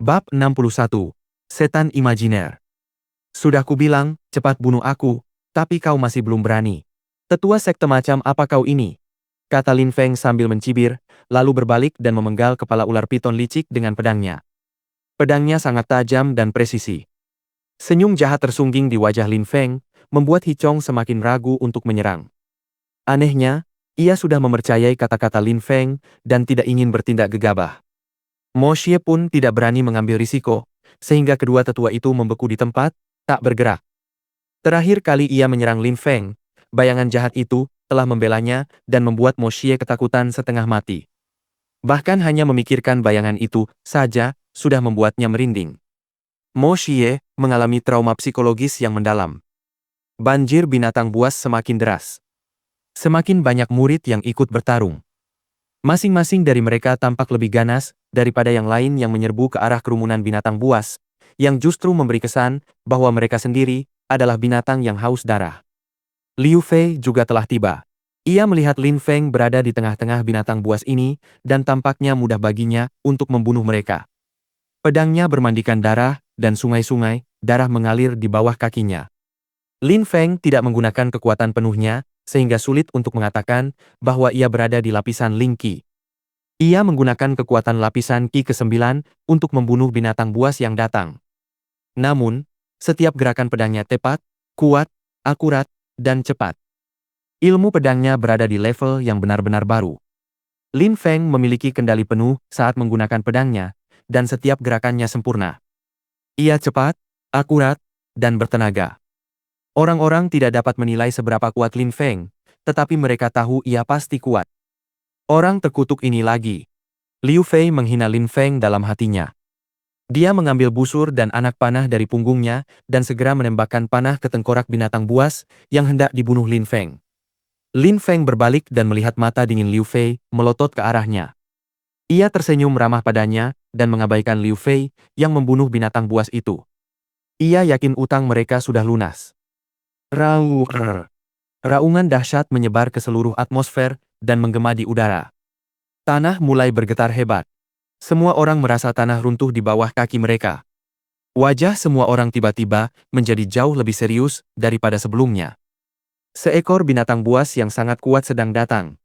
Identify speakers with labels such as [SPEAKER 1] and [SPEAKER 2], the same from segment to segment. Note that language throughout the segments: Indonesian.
[SPEAKER 1] Bab 61. Setan Imajiner. Sudah kubilang, cepat bunuh aku, tapi kau masih belum berani. Tetua sekte macam apa kau ini? Kata Lin Feng sambil mencibir, lalu berbalik dan memenggal kepala ular piton licik dengan pedangnya. Pedangnya sangat tajam dan presisi. Senyum jahat tersungging di wajah Lin Feng, membuat Hi Chong semakin ragu untuk menyerang. Anehnya, ia sudah mempercayai kata-kata Lin Feng dan tidak ingin bertindak gegabah. Mo Xie pun tidak berani mengambil risiko, sehingga kedua tetua itu membeku di tempat, tak bergerak. Terakhir kali ia menyerang Lin Feng, bayangan jahat itu telah membelanya dan membuat Mo Xie ketakutan setengah mati. Bahkan hanya memikirkan bayangan itu saja sudah membuatnya merinding. Mo Xie mengalami trauma psikologis yang mendalam. Banjir binatang buas semakin deras. Semakin banyak murid yang ikut bertarung. Masing-masing dari mereka tampak lebih ganas daripada yang lain yang menyerbu ke arah kerumunan binatang buas, yang justru memberi kesan bahwa mereka sendiri adalah binatang yang haus darah. Liu Fei juga telah tiba. Ia melihat Lin Feng berada di tengah-tengah binatang buas ini, dan tampaknya mudah baginya untuk membunuh mereka. Pedangnya bermandikan darah, dan sungai-sungai darah mengalir di bawah kakinya. Lin Feng tidak menggunakan kekuatan penuhnya, sehingga sulit untuk mengatakan bahwa ia berada di lapisan Ling Qi. Ia menggunakan kekuatan lapisan Qi ke-9 untuk membunuh binatang buas yang datang. Namun, setiap gerakan pedangnya tepat, kuat, akurat, dan cepat. Ilmu pedangnya berada di level yang benar-benar baru. Lin Feng memiliki kendali penuh saat menggunakan pedangnya, dan setiap gerakannya sempurna. Ia cepat, akurat, dan bertenaga. Orang-orang tidak dapat menilai seberapa kuat Lin Feng, tetapi mereka tahu ia pasti kuat. Orang terkutuk ini lagi. Liu Fei menghina Lin Feng dalam hatinya. Dia mengambil busur dan anak panah dari punggungnya dan segera menembakkan panah ke tengkorak binatang buas yang hendak dibunuh Lin Feng. Lin Feng berbalik dan melihat mata dingin Liu Fei melotot ke arahnya. Ia tersenyum ramah padanya dan mengabaikan Liu Fei yang membunuh binatang buas itu. Ia yakin utang mereka sudah lunas. Raungan dahsyat menyebar ke seluruh atmosfer dan menggema di udara. Tanah mulai bergetar hebat. Semua orang merasa tanah runtuh di bawah kaki mereka. Wajah semua orang tiba-tiba menjadi jauh lebih serius daripada sebelumnya. Seekor binatang buas yang sangat kuat sedang datang.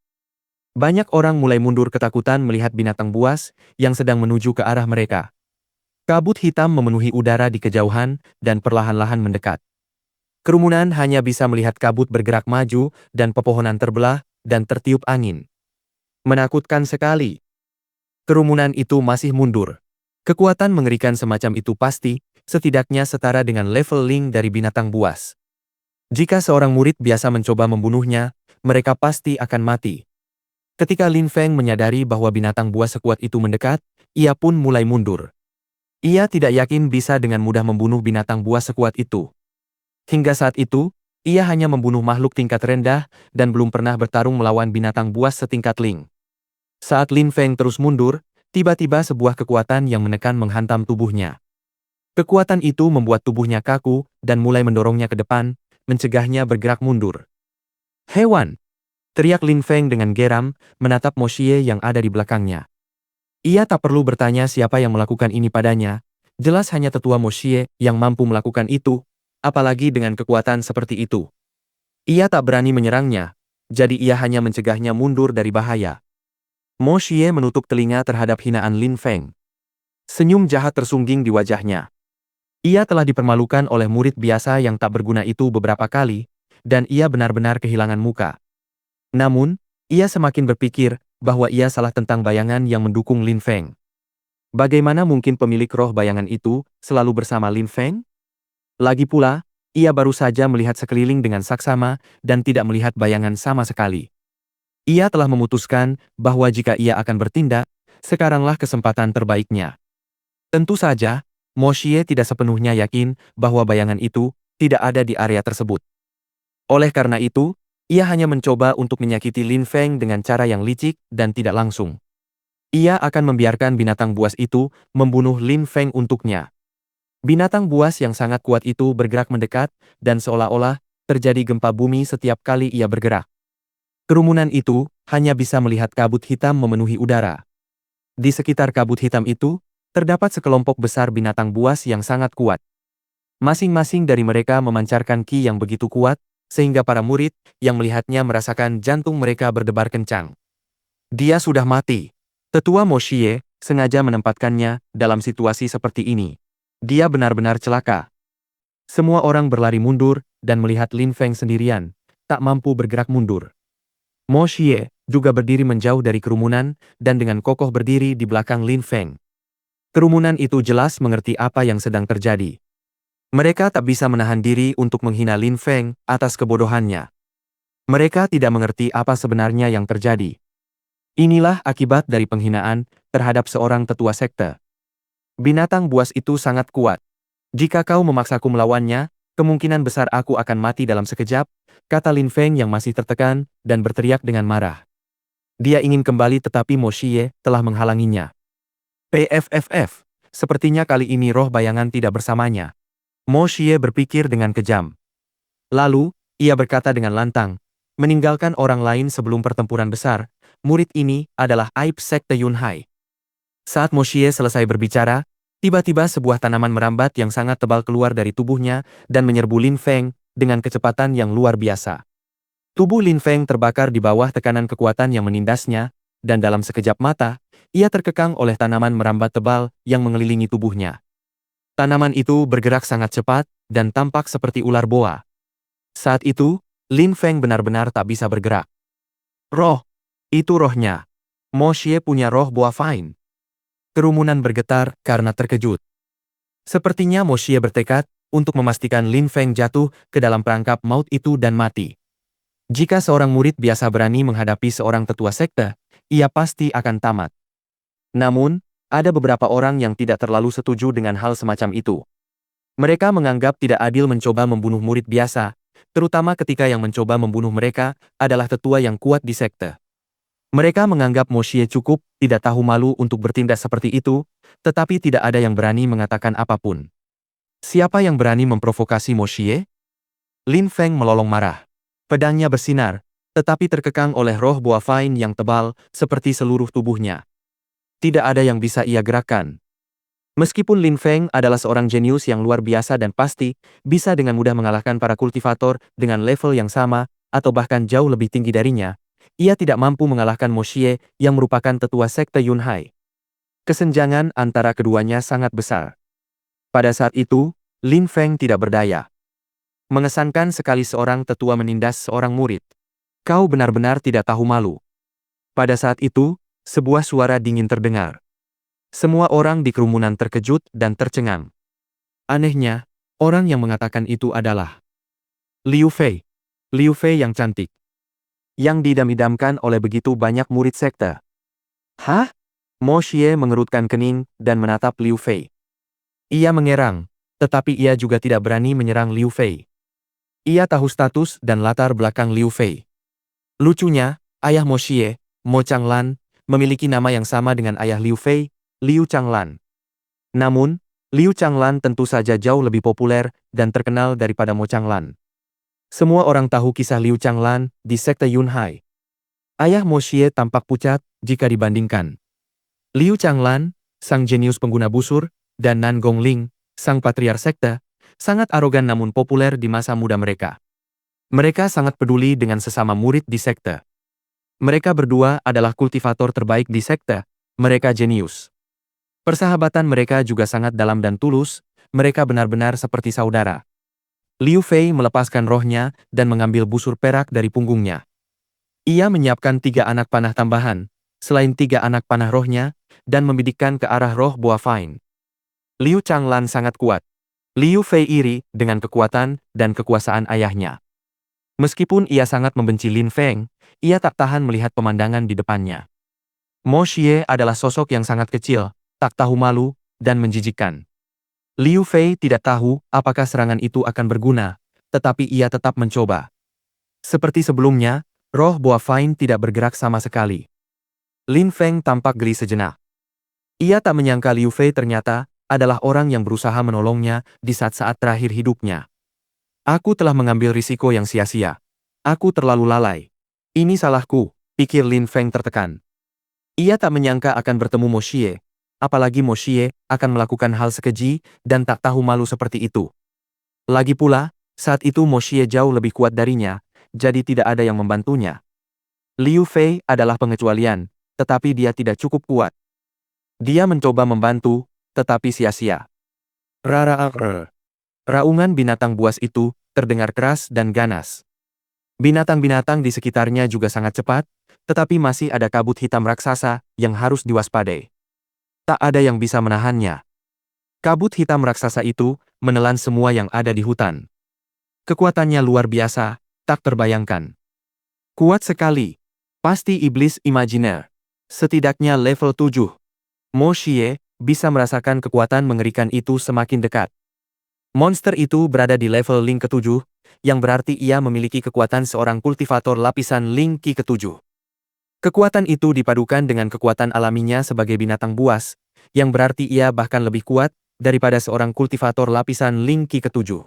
[SPEAKER 1] Banyak orang mulai mundur ketakutan melihat binatang buas yang sedang menuju ke arah mereka. Kabut hitam memenuhi udara di kejauhan dan perlahan-lahan mendekat. Kerumunan hanya bisa melihat kabut bergerak maju dan pepohonan terbelah dan tertiup angin. Menakutkan sekali. Kerumunan itu masih mundur. Kekuatan mengerikan semacam itu pasti, setidaknya setara dengan level Ling dari binatang buas. Jika seorang murid biasa mencoba membunuhnya, mereka pasti akan mati. Ketika Lin Feng menyadari bahwa binatang buas sekuat itu mendekat, ia pun mulai mundur. Ia tidak yakin bisa dengan mudah membunuh binatang buas sekuat itu. Hingga saat itu, ia hanya membunuh makhluk tingkat rendah dan belum pernah bertarung melawan binatang buas setingkat Ling. Saat Lin Feng terus mundur, tiba-tiba sebuah kekuatan yang menekan menghantam tubuhnya. Kekuatan itu membuat tubuhnya kaku dan mulai mendorongnya ke depan, mencegahnya bergerak mundur. "Hewan!" teriak Lin Feng dengan geram, menatap Mo Xie yang ada di belakangnya. Ia tak perlu bertanya siapa yang melakukan ini padanya, jelas hanya tetua Mo Xie yang mampu melakukan itu. Apalagi dengan kekuatan seperti itu. Ia tak berani menyerangnya, jadi ia hanya mencegahnya mundur dari bahaya. Mo Xie menutup telinga terhadap hinaan Lin Feng. Senyum jahat tersungging di wajahnya. Ia telah dipermalukan oleh murid biasa yang tak berguna itu beberapa kali, dan ia benar-benar kehilangan muka. Namun, ia semakin berpikir bahwa ia salah tentang bayangan yang mendukung Lin Feng. Bagaimana mungkin pemilik roh bayangan itu selalu bersama Lin Feng? Lagi pula, ia baru saja melihat sekeliling dengan saksama dan tidak melihat bayangan sama sekali. Ia telah memutuskan bahwa jika ia akan bertindak, sekaranglah kesempatan terbaiknya. Tentu saja, Mo Xie tidak sepenuhnya yakin bahwa bayangan itu tidak ada di area tersebut. Oleh karena itu, ia hanya mencoba untuk menyakiti Lin Feng dengan cara yang licik dan tidak langsung. Ia akan membiarkan binatang buas itu membunuh Lin Feng untuknya. Binatang buas yang sangat kuat itu bergerak mendekat, dan seolah-olah terjadi gempa bumi setiap kali ia bergerak. Kerumunan itu hanya bisa melihat kabut hitam memenuhi udara. Di sekitar kabut hitam itu, Terdapat sekelompok besar binatang buas yang sangat kuat. Masing-masing dari mereka memancarkan ki yang begitu kuat, sehingga para murid yang melihatnya merasakan jantung mereka berdebar kencang. Dia sudah mati. Tetua Mo Xie sengaja menempatkannya dalam situasi seperti ini. Dia benar-benar celaka. Semua orang berlari mundur dan melihat Lin Feng sendirian, tak mampu bergerak mundur. Mo Xie juga berdiri menjauh dari kerumunan dan dengan kokoh berdiri di belakang Lin Feng. Kerumunan itu jelas mengerti apa yang sedang terjadi. Mereka tak bisa menahan diri untuk menghina Lin Feng atas kebodohannya. Mereka tidak mengerti apa sebenarnya yang terjadi. Inilah akibat dari penghinaan terhadap seorang tetua sekte. Binatang buas itu sangat kuat. Jika kau memaksaku melawannya, kemungkinan besar aku akan mati dalam sekejap, kata Lin Feng yang masih tertekan dan berteriak dengan marah. Dia ingin kembali tetapi Mo Xie telah menghalanginya. PFFF, sepertinya kali ini roh bayangan tidak bersamanya. Mo Xie berpikir dengan kejam. Lalu, ia berkata dengan lantang, meninggalkan orang lain sebelum pertempuran besar, murid ini adalah aib sekte Yunhai. Saat Mo Xie selesai berbicara, tiba-tiba sebuah tanaman merambat yang sangat tebal keluar dari tubuhnya dan menyerbu Lin Feng dengan kecepatan yang luar biasa. Tubuh Lin Feng terbakar di bawah tekanan kekuatan yang menindasnya, dan dalam sekejap mata, ia terkekang oleh tanaman merambat tebal yang mengelilingi tubuhnya. Tanaman itu bergerak sangat cepat dan tampak seperti ular boa. Saat itu, Lin Feng benar-benar tak bisa bergerak. Roh! Itu rohnya. Mo Xie punya roh boa fine. Kerumunan bergetar karena terkejut. Sepertinya Mo Xie bertekad untuk memastikan Lin Feng jatuh ke dalam perangkap maut itu dan mati. Jika seorang murid biasa berani menghadapi seorang tetua sekte, ia pasti akan tamat. Namun, ada beberapa orang yang tidak terlalu setuju dengan hal semacam itu. Mereka menganggap tidak adil mencoba membunuh murid biasa, terutama ketika yang mencoba membunuh mereka adalah tetua yang kuat di sekte. Mereka menganggap Mo Xie cukup tidak tahu malu untuk bertindak seperti itu, tetapi tidak ada yang berani mengatakan apapun. Siapa yang berani memprovokasi Mo Xie? Lin Feng melolong marah. Pedangnya bersinar, tetapi terkekang oleh roh boa fine yang tebal seperti seluruh tubuhnya. Tidak ada yang bisa ia gerakkan. Meskipun Lin Feng adalah seorang jenius yang luar biasa dan pasti bisa dengan mudah mengalahkan para kultivator dengan level yang sama atau bahkan jauh lebih tinggi darinya, ia tidak mampu mengalahkan Mo Xie yang merupakan tetua sekte Yunhai. Kesenjangan antara keduanya sangat besar. Pada saat itu, Lin Feng tidak berdaya. Mengesankan sekali seorang tetua menindas seorang murid. Kau benar-benar tidak tahu malu. Pada saat itu, sebuah suara dingin terdengar. Semua orang di kerumunan terkejut dan tercengang. Anehnya, orang yang mengatakan itu adalah Liu Fei. Liu Fei yang cantik. Yang didam-idamkan oleh begitu banyak murid sekte. Hah? Mo Xie mengerutkan kening dan menatap Liu Fei. Ia mengerang, tetapi ia juga tidak berani menyerang Liu Fei. Ia tahu status dan latar belakang Liu Fei. Lucunya, ayah Mo Xie, Mo Changlan, memiliki nama yang sama dengan ayah Liu Fei, Liu Changlan. Namun, Liu Changlan tentu saja jauh lebih populer dan terkenal daripada Mo Changlan. Semua orang tahu kisah Liu Changlan di sekte Yunhai. Ayah Mo Xie tampak pucat jika dibandingkan. Liu Changlan, sang jenius pengguna busur, dan Nan Gongling, sang patriark sekte, sangat arogan namun populer di masa muda mereka. Mereka sangat peduli dengan sesama murid di sekte. Mereka berdua adalah kultivator terbaik di sekte, mereka jenius. Persahabatan mereka juga sangat dalam dan tulus, mereka benar-benar seperti saudara. Liu Fei melepaskan rohnya dan mengambil busur perak dari punggungnya. Ia menyiapkan 3 anak panah tambahan, selain 3 anak panah rohnya, dan membidikkan ke arah roh boa fine. Liu Changlan sangat kuat. Liu Fei iri dengan kekuatan dan kekuasaan ayahnya. Meskipun ia sangat membenci Lin Feng, ia tak tahan melihat pemandangan di depannya. Mo Xie adalah sosok yang sangat kecil, tak tahu malu, dan menjijikkan. Liu Fei tidak tahu apakah serangan itu akan berguna, tetapi ia tetap mencoba. Seperti sebelumnya, roh boa fine tidak bergerak sama sekali. Lin Feng tampak geli sejenak. Ia tak menyangka Liu Fei ternyata adalah orang yang berusaha menolongnya di saat-saat terakhir hidupnya. Aku telah mengambil risiko yang sia-sia. Aku terlalu lalai. Ini salahku, pikir Lin Feng tertekan. Ia tak menyangka akan bertemu Mo Xie, apalagi Mo Xie akan melakukan hal sekeji dan tak tahu malu seperti itu. Lagi pula, saat itu Mo Xie jauh lebih kuat darinya, jadi tidak ada yang membantunya. Liu Fei adalah pengecualian, tetapi dia tidak cukup kuat. Dia mencoba membantu, tetapi sia-sia. Raungan binatang buas itu terdengar keras dan ganas. Binatang-binatang di sekitarnya juga sangat cepat, tetapi masih ada kabut hitam raksasa yang harus diwaspadai. Tak ada yang bisa menahannya. Kabut hitam raksasa itu menelan semua yang ada di hutan. Kekuatannya luar biasa, tak terbayangkan. Kuat sekali. Pasti iblis imajiner. Setidaknya level 7. Mo Xie bisa merasakan kekuatan mengerikan itu semakin dekat. Monster itu berada di level Ling ke-7, yang berarti ia memiliki kekuatan seorang kultivator lapisan Ling Qi ke-7. Kekuatan itu dipadukan dengan kekuatan alaminya sebagai binatang buas, yang berarti ia bahkan lebih kuat daripada seorang kultivator lapisan Ling Qi ke-7.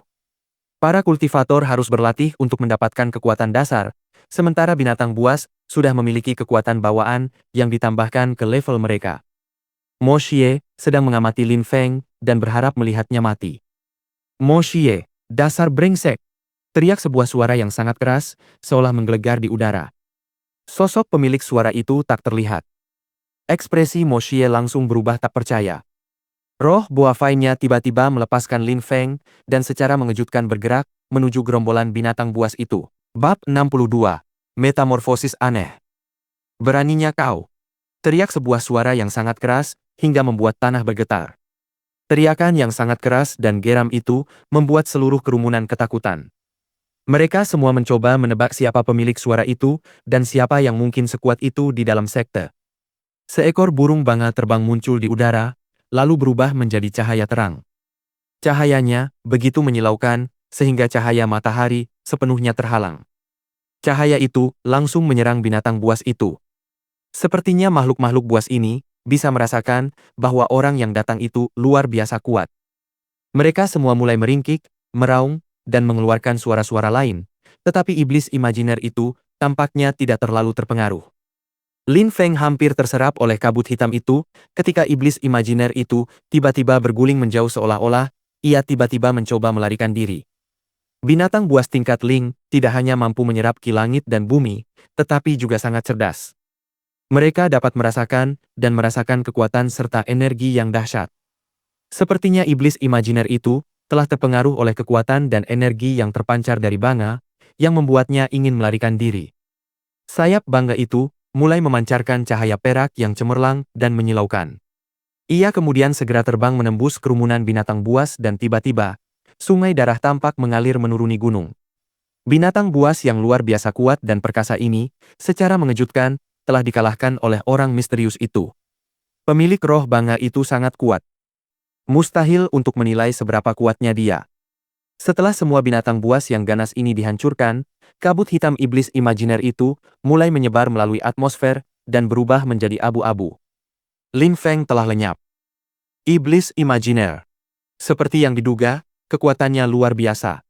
[SPEAKER 1] Para kultivator harus berlatih untuk mendapatkan kekuatan dasar, sementara binatang buas sudah memiliki kekuatan bawaan yang ditambahkan ke level mereka. Mo Xie sedang mengamati Lin Feng dan berharap melihatnya mati. Mo Xie, dasar brengsek! Teriak sebuah suara yang sangat keras, seolah menggelegar di udara. Sosok pemilik suara itu tak terlihat. Ekspresi Mo Xie langsung berubah tak percaya. Roh Boa Fai-nya tiba-tiba melepaskan Lin Feng dan secara mengejutkan bergerak menuju gerombolan binatang buas itu. Bab 62. Metamorfosis aneh. Beraninya kau! Teriak sebuah suara yang sangat keras hingga membuat tanah bergetar. Teriakan yang sangat keras dan geram itu membuat seluruh kerumunan ketakutan. Mereka semua mencoba menebak siapa pemilik suara itu dan siapa yang mungkin sekuat itu di dalam sekte. Seekor burung banga terbang muncul di udara, lalu berubah menjadi cahaya terang. Cahayanya begitu menyilaukan sehingga cahaya matahari sepenuhnya terhalang. Cahaya itu langsung menyerang binatang buas itu. Sepertinya makhluk-makhluk buas ini bisa merasakan bahwa orang yang datang itu luar biasa kuat. Mereka semua mulai meringkik, meraung, dan mengeluarkan suara-suara lain, tetapi iblis imajiner itu tampaknya tidak terlalu terpengaruh. Lin Feng hampir terserap oleh kabut hitam itu ketika iblis imajiner itu tiba-tiba berguling menjauh seolah-olah ia tiba-tiba mencoba melarikan diri. Binatang buas tingkat Ling tidak hanya mampu menyerap ki langit dan bumi, tetapi juga sangat cerdas. Mereka dapat merasakan dan merasakan kekuatan serta energi yang dahsyat. Sepertinya iblis imajiner itu telah terpengaruh oleh kekuatan dan energi yang terpancar dari banga, yang membuatnya ingin melarikan diri. Sayap bangga itu mulai memancarkan cahaya perak yang cemerlang dan menyilaukan. Ia kemudian segera terbang menembus kerumunan binatang buas dan tiba-tiba, sungai darah tampak mengalir menuruni gunung. Binatang buas yang luar biasa kuat dan perkasa ini, secara mengejutkan, telah dikalahkan oleh orang misterius itu. Pemilik roh banga itu sangat kuat. Mustahil untuk menilai seberapa kuatnya dia. Setelah semua binatang buas yang ganas ini dihancurkan, kabut hitam iblis imajiner itu mulai menyebar melalui atmosfer dan berubah menjadi abu-abu. Lin Feng telah lenyap. Iblis imajiner. Seperti yang diduga, kekuatannya luar biasa.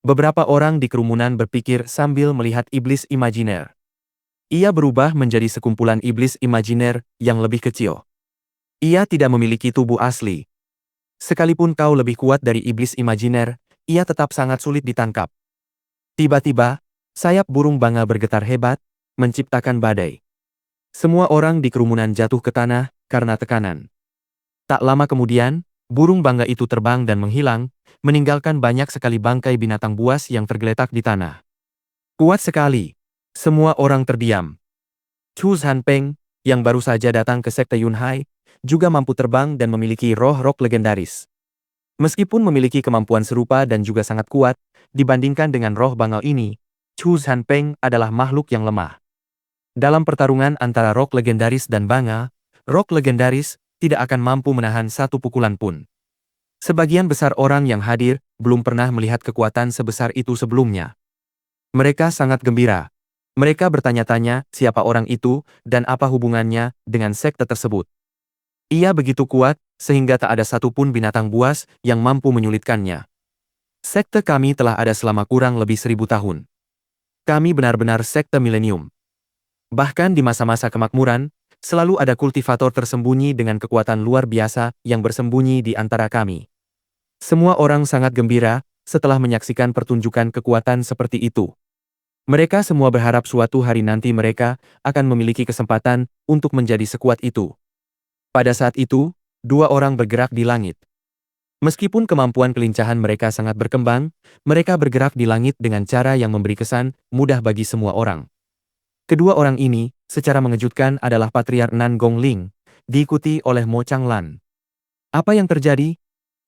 [SPEAKER 1] Beberapa orang di kerumunan berpikir sambil melihat iblis imajiner. Ia berubah menjadi sekumpulan iblis imajiner yang lebih kecil. Ia tidak memiliki tubuh asli. Sekalipun kau lebih kuat dari iblis imajiner, ia tetap sangat sulit ditangkap. Tiba-tiba, sayap burung banga bergetar hebat, menciptakan badai. Semua orang di kerumunan jatuh ke tanah karena tekanan. Tak lama kemudian, burung banga itu terbang dan menghilang, meninggalkan banyak sekali bangkai binatang buas yang tergeletak di tanah. Kuat sekali. Semua orang terdiam. Chu Zhanpeng, yang baru saja datang ke sekte Yunhai, juga mampu terbang dan memiliki roh rock legendaris. Meskipun memiliki kemampuan serupa dan juga sangat kuat, dibandingkan dengan roh bangau ini, Chu Zhanpeng adalah makhluk yang lemah. Dalam pertarungan antara rock legendaris dan banga, rock legendaris tidak akan mampu menahan satu pukulan pun. Sebagian besar orang yang hadir belum pernah melihat kekuatan sebesar itu sebelumnya. Mereka sangat gembira. Mereka bertanya-tanya siapa orang itu dan apa hubungannya dengan sekte tersebut. Ia begitu kuat sehingga tak ada satupun binatang buas yang mampu menyulitkannya. Sekte kami telah ada selama kurang lebih 1000 tahun. Kami benar-benar sekte milenium. Bahkan di masa-masa kemakmuran, Selalu ada kultivator tersembunyi dengan kekuatan luar biasa yang bersembunyi di antara kami. Semua orang sangat gembira setelah menyaksikan pertunjukan kekuatan seperti itu. Mereka semua berharap suatu hari nanti mereka akan memiliki kesempatan untuk menjadi sekuat itu. Pada saat itu, dua orang bergerak di langit. Meskipun kemampuan kelincahan mereka sangat berkembang, mereka bergerak di langit dengan cara yang memberi kesan mudah bagi semua orang. Kedua orang ini, secara mengejutkan adalah Patriark Nan Gongling, diikuti oleh Mo Changlan. Apa yang terjadi?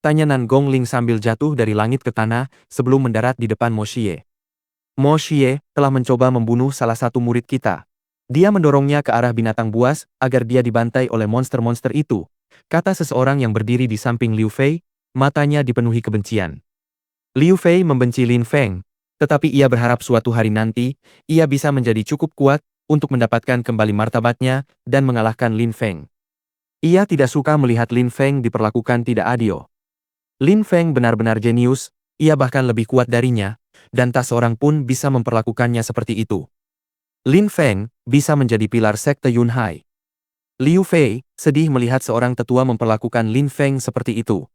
[SPEAKER 1] Tanya Nan Gongling sambil jatuh dari langit ke tanah sebelum mendarat di depan Mo Xie. Mo Xie telah mencoba membunuh salah satu murid kita. Dia mendorongnya ke arah binatang buas agar dia dibantai oleh monster-monster itu, kata seseorang yang berdiri di samping Liu Fei, matanya dipenuhi kebencian. Liu Fei membenci Lin Feng, tetapi ia berharap suatu hari nanti, ia bisa menjadi cukup kuat untuk mendapatkan kembali martabatnya dan mengalahkan Lin Feng. Ia tidak suka melihat Lin Feng diperlakukan tidak adil. Lin Feng benar-benar jenius, ia bahkan lebih kuat darinya, dan tak seorang pun bisa memperlakukannya seperti itu. Lin Feng bisa menjadi pilar sekte Yunhai. Liu Fei sedih melihat seorang tetua memperlakukan Lin Feng seperti itu.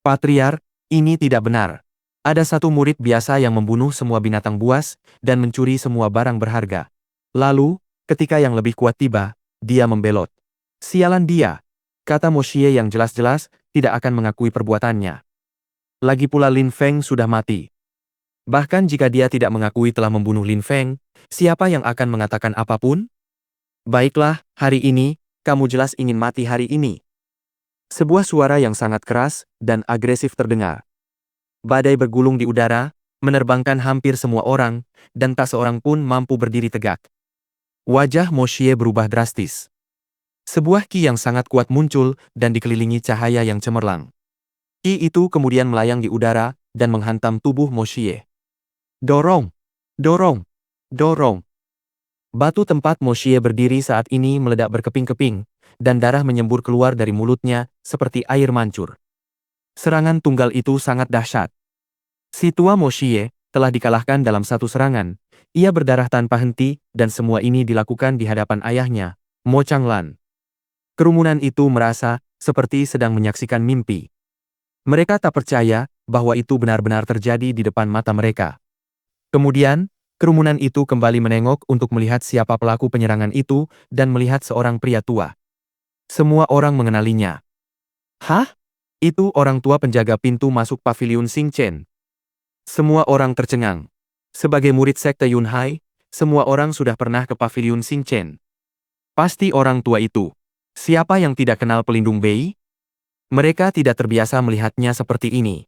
[SPEAKER 1] Patriark, ini tidak benar. Ada satu murid biasa yang membunuh semua binatang buas dan mencuri semua barang berharga. Lalu, ketika yang lebih kuat tiba, dia membelot. Sialan dia, kata Mo Xie yang jelas-jelas tidak akan mengakui perbuatannya. Lagi pula Lin Feng sudah mati. Bahkan jika dia tidak mengakui telah membunuh Lin Feng, siapa yang akan mengatakan apapun? Baiklah, hari ini, kamu jelas ingin mati hari ini. Sebuah suara yang sangat keras dan agresif terdengar. Badai bergulung di udara, menerbangkan hampir semua orang, dan tak seorang pun mampu berdiri tegak. Wajah Mo Xie berubah drastis. Sebuah ki yang sangat kuat muncul dan dikelilingi cahaya yang cemerlang. Ki itu kemudian melayang di udara dan menghantam tubuh Mo Xie. Dorong! Dorong! Dorong! Batu tempat Mo Xie berdiri saat ini meledak berkeping-keping, dan darah menyembur keluar dari mulutnya seperti air mancur. Serangan tunggal itu sangat dahsyat. Si tua Mo Xie telah dikalahkan dalam satu serangan. Ia berdarah tanpa henti dan semua ini dilakukan di hadapan ayahnya, Mo Changlan. Kerumunan itu merasa seperti sedang menyaksikan mimpi. Mereka tak percaya bahwa itu benar-benar terjadi di depan mata mereka. Kemudian, kerumunan itu kembali menengok untuk melihat siapa pelaku penyerangan itu dan melihat seorang pria tua. Semua orang mengenalinya. Hah? Itu orang tua penjaga pintu masuk paviliun Xing Chen. Semua orang tercengang. Sebagai murid sekte Yunhai, semua orang sudah pernah ke paviliun Xing Chen. Pasti orang tua itu. Siapa yang tidak kenal pelindung Bei? Mereka tidak terbiasa melihatnya seperti ini.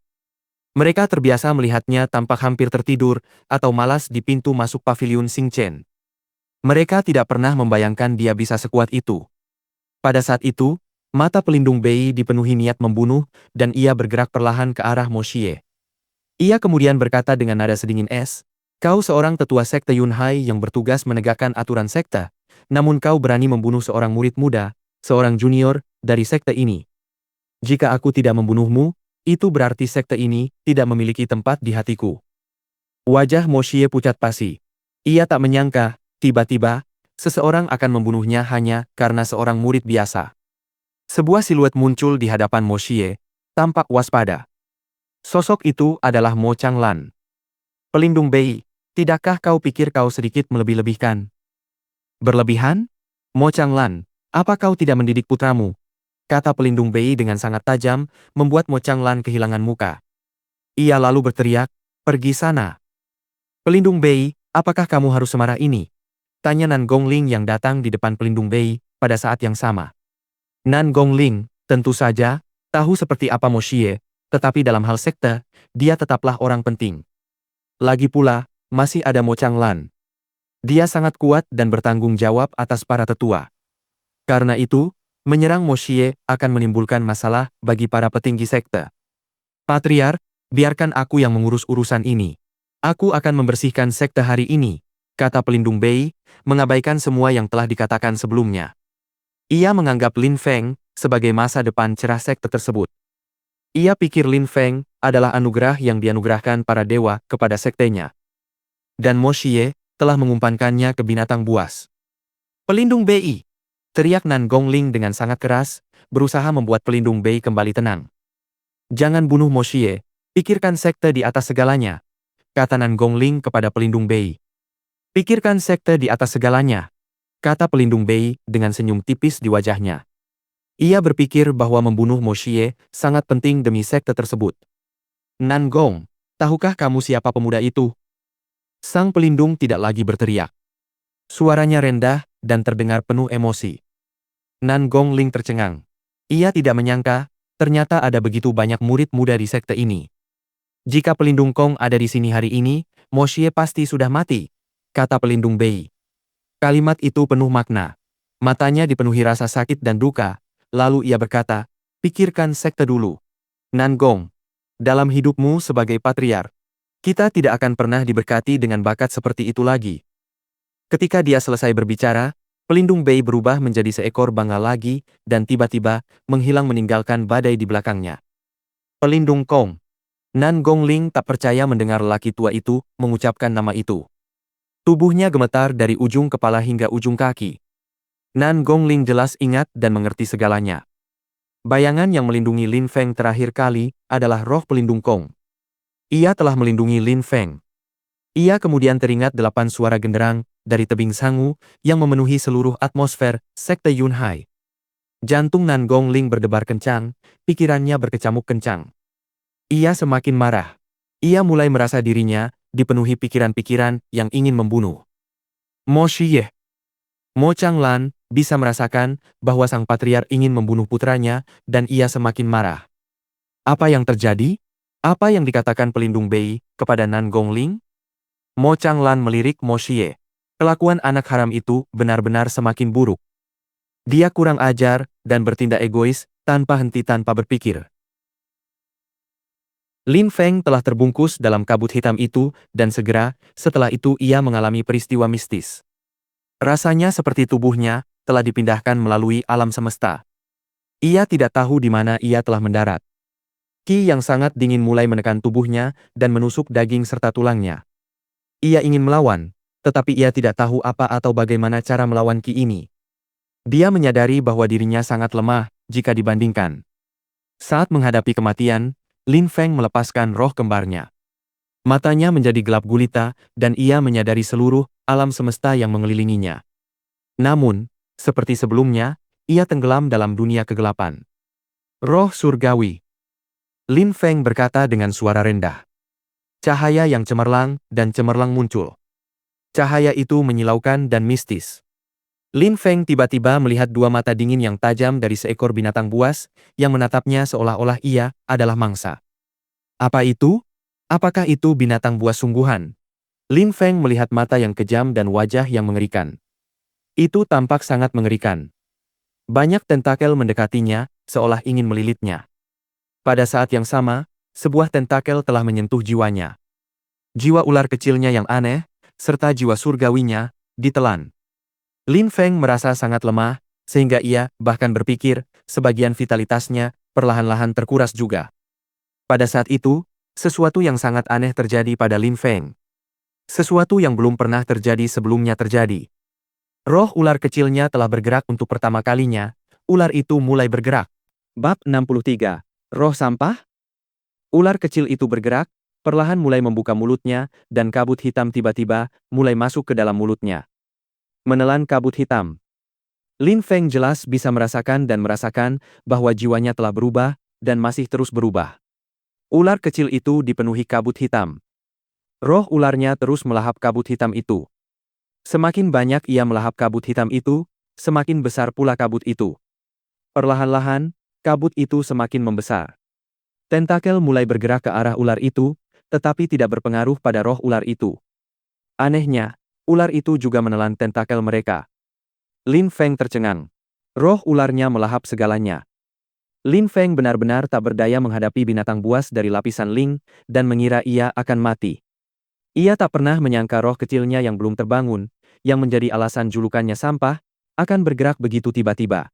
[SPEAKER 1] Mereka terbiasa melihatnya tampak hampir tertidur atau malas di pintu masuk paviliun Xing Chen. Mereka tidak pernah membayangkan dia bisa sekuat itu. Pada saat itu, mata pelindung Bei dipenuhi niat membunuh dan ia bergerak perlahan ke arah Mo Xie. Ia kemudian berkata dengan nada sedingin es, "Kau seorang tetua sekte Yunhai yang bertugas menegakkan aturan sekte, namun kau berani membunuh seorang murid muda, seorang junior, dari sekte ini. Jika aku tidak membunuhmu, itu berarti sekte ini tidak memiliki tempat di hatiku." Wajah Mo Xie pucat pasi. Ia tak menyangka, tiba-tiba, seseorang akan membunuhnya hanya karena seorang murid biasa. Sebuah siluet muncul di hadapan Mo Xie, tampak waspada. Sosok itu adalah Mo Changlan. Pelindung Bei, tidakkah kau pikir kau sedikit melebih-lebihkan? Berlebihan? Mo Changlan, apa kau tidak mendidik putramu? Kata pelindung Bei dengan sangat tajam, membuat Mo Changlan kehilangan muka. Ia lalu berteriak, "Pergi sana." Pelindung Bei, apakah kamu harus semarah ini? Tanya Nan Gongling yang datang di depan pelindung Bei pada saat yang sama. Nan Gongling, tentu saja, tahu seperti apa Mo Xie, tetapi dalam hal sekte, dia tetaplah orang penting. Lagi pula, masih ada Mo Changlan. Dia sangat kuat dan bertanggung jawab atas para tetua. Karena itu, menyerang Mo Xie akan menimbulkan masalah bagi para petinggi sekte. Patriark, biarkan aku yang mengurus urusan ini. Aku akan membersihkan sekte hari ini, kata pelindung Bei, mengabaikan semua yang telah dikatakan sebelumnya. Ia menganggap Lin Feng sebagai masa depan cerah sekte tersebut. Ia pikir Lin Feng adalah anugerah yang dianugerahkan para dewa kepada sektenya. Dan Mo Xie telah mengumpankannya ke binatang buas. Pelindung Bei. Teriak Nan Gongling dengan sangat keras, berusaha membuat pelindung Bei kembali tenang. Jangan bunuh Mo Xie, pikirkan sekte di atas segalanya, kata Nan Gongling kepada pelindung Bei. Pikirkan sekte di atas segalanya, kata pelindung Bei dengan senyum tipis di wajahnya. Ia berpikir bahwa membunuh Mo Xie sangat penting demi sekte tersebut. Nan Gong, tahukah kamu siapa pemuda itu? Sang pelindung tidak lagi berteriak. Suaranya rendah dan terdengar penuh emosi. Nan Gongling tercengang. Ia tidak menyangka, ternyata ada begitu banyak murid muda di sekte ini. Jika pelindung Kong ada di sini hari ini, Mo Xie pasti sudah mati, kata pelindung Bei. Kalimat itu penuh makna. Matanya dipenuhi rasa sakit dan duka, lalu ia berkata, pikirkan sekte dulu. Nan Gong, dalam hidupmu sebagai patriark, kita tidak akan pernah diberkati dengan bakat seperti itu lagi. Ketika dia selesai berbicara, pelindung Bei berubah menjadi seekor bangla lagi dan tiba-tiba menghilang meninggalkan badai di belakangnya. Pelindung Kong. Nan Gongling tak percaya mendengar lelaki tua itu mengucapkan nama itu. Tubuhnya gemetar dari ujung kepala hingga ujung kaki. Nan Gongling jelas ingat dan mengerti segalanya. Bayangan yang melindungi Lin Feng terakhir kali adalah roh pelindung Kong. Ia telah melindungi Lin Feng. Ia kemudian teringat 8 suara genderang dari tebing sangu yang memenuhi seluruh atmosfer sekte Yunhai. Jantung Nan Gongling berdebar kencang, pikirannya berkecamuk kencang. Ia semakin marah. Ia mulai merasa dirinya dipenuhi pikiran-pikiran yang ingin membunuh. Mo Xie. Mo Changlan bisa merasakan bahwa sang patriark ingin membunuh putranya dan ia semakin marah. Apa yang terjadi? Apa yang dikatakan pelindung Bei kepada Nan Gongling? Mo Changlan melirik Mo Xie. Kelakuan anak haram itu benar-benar semakin buruk. Dia kurang ajar dan bertindak egois tanpa henti tanpa berpikir. Lin Feng telah terbungkus dalam kabut hitam itu dan segera setelah itu ia mengalami peristiwa mistis. Rasanya seperti tubuhnya telah dipindahkan melalui alam semesta. Ia tidak tahu di mana ia telah mendarat. Qi yang sangat dingin mulai menekan tubuhnya dan menusuk daging serta tulangnya. Ia ingin melawan, tetapi ia tidak tahu apa atau bagaimana cara melawan Qi ini. Dia menyadari bahwa dirinya sangat lemah jika dibandingkan. Saat menghadapi kematian, Lin Feng melepaskan roh kembarnya. Matanya menjadi gelap gulita dan ia menyadari seluruh alam semesta yang mengelilinginya. Namun, seperti sebelumnya, ia tenggelam dalam dunia kegelapan. Roh surgawi. Lin Feng berkata dengan suara rendah. Cahaya yang cemerlang dan cemerlang muncul. Cahaya itu menyilaukan dan mistis. Lin Feng tiba-tiba melihat 2 mata dingin yang tajam dari seekor binatang buas yang menatapnya seolah-olah ia adalah mangsa. Apa itu? Apakah itu binatang buas sungguhan? Lin Feng melihat mata yang kejam dan wajah yang mengerikan. Itu tampak sangat mengerikan. Banyak tentakel mendekatinya, seolah ingin melilitnya. Pada saat yang sama, sebuah tentakel telah menyentuh jiwanya. Jiwa ular kecilnya yang aneh, serta jiwa surgawinya, ditelan. Lin Feng merasa sangat lemah, sehingga ia bahkan berpikir sebagian vitalitasnya perlahan-lahan terkuras juga. Pada saat itu, sesuatu yang sangat aneh terjadi pada Lin Feng. Sesuatu yang belum pernah terjadi sebelumnya terjadi. Roh ular kecilnya telah bergerak untuk pertama kalinya, ular itu mulai bergerak. Bab 63. Roh sampah? Ular kecil itu bergerak, perlahan mulai membuka mulutnya, dan kabut hitam tiba-tiba mulai masuk ke dalam mulutnya. Menelan kabut hitam. Lin Feng jelas bisa merasakan bahwa jiwanya telah berubah, dan masih terus berubah. Ular kecil itu dipenuhi kabut hitam. Roh ularnya terus melahap kabut hitam itu. Semakin banyak ia melahap kabut hitam itu, semakin besar pula kabut itu. Perlahan-lahan, kabut itu semakin membesar. Tentakel mulai bergerak ke arah ular itu, tetapi tidak berpengaruh pada roh ular itu. Anehnya, ular itu juga menelan tentakel mereka. Lin Feng tercengang. Roh ularnya melahap segalanya. Lin Feng benar-benar tak berdaya menghadapi binatang buas dari lapisan Ling, dan mengira ia akan mati. Ia tak pernah menyangka roh kecilnya yang belum terbangun, yang menjadi alasan julukannya sampah, akan bergerak begitu tiba-tiba.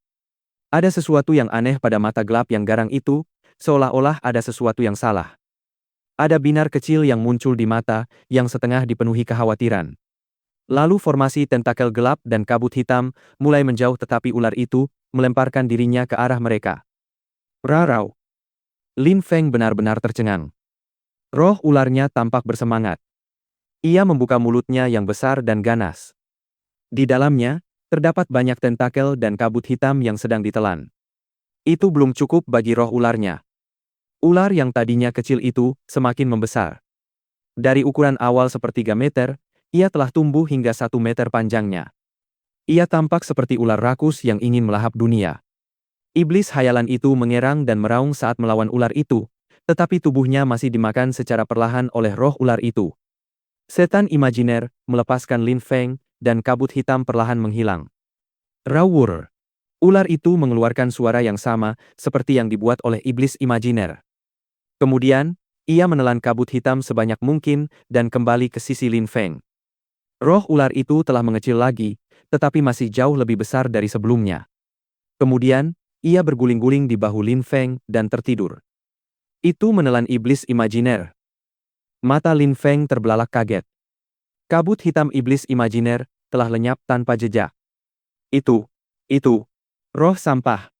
[SPEAKER 1] Ada sesuatu yang aneh pada mata gelap yang garang itu, seolah-olah ada sesuatu yang salah. Ada binar kecil yang muncul di mata, yang setengah dipenuhi kekhawatiran. Lalu formasi tentakel gelap dan kabut hitam mulai menjauh tetapi ular itu melemparkan dirinya ke arah mereka. Rarau. Lin Feng benar-benar tercengang. Roh ularnya tampak bersemangat. Ia membuka mulutnya yang besar dan ganas. Di dalamnya, terdapat banyak tentakel dan kabut hitam yang sedang ditelan. Itu belum cukup bagi roh ularnya. Ular yang tadinya kecil itu semakin membesar. Dari ukuran awal sepertiga meter, ia telah tumbuh hingga 1 meter panjangnya. Ia tampak seperti ular rakus yang ingin melahap dunia. Iblis hayalan itu mengerang dan meraung saat melawan ular itu, tetapi tubuhnya masih dimakan secara perlahan oleh roh ular itu. Setan imajiner melepaskan Lin Feng, dan kabut hitam perlahan menghilang. Rawur. Ular itu mengeluarkan suara yang sama seperti yang dibuat oleh iblis imajiner. Kemudian, ia menelan kabut hitam sebanyak mungkin dan kembali ke sisi Lin Feng. Roh ular itu telah mengecil lagi, tetapi masih jauh lebih besar dari sebelumnya. Kemudian, ia berguling-guling di bahu Lin Feng dan tertidur. Itu menelan iblis imajiner. Mata Lin Feng terbelalak kaget. Kabut hitam iblis imajiner telah lenyap tanpa jejak. Itu, roh sampah.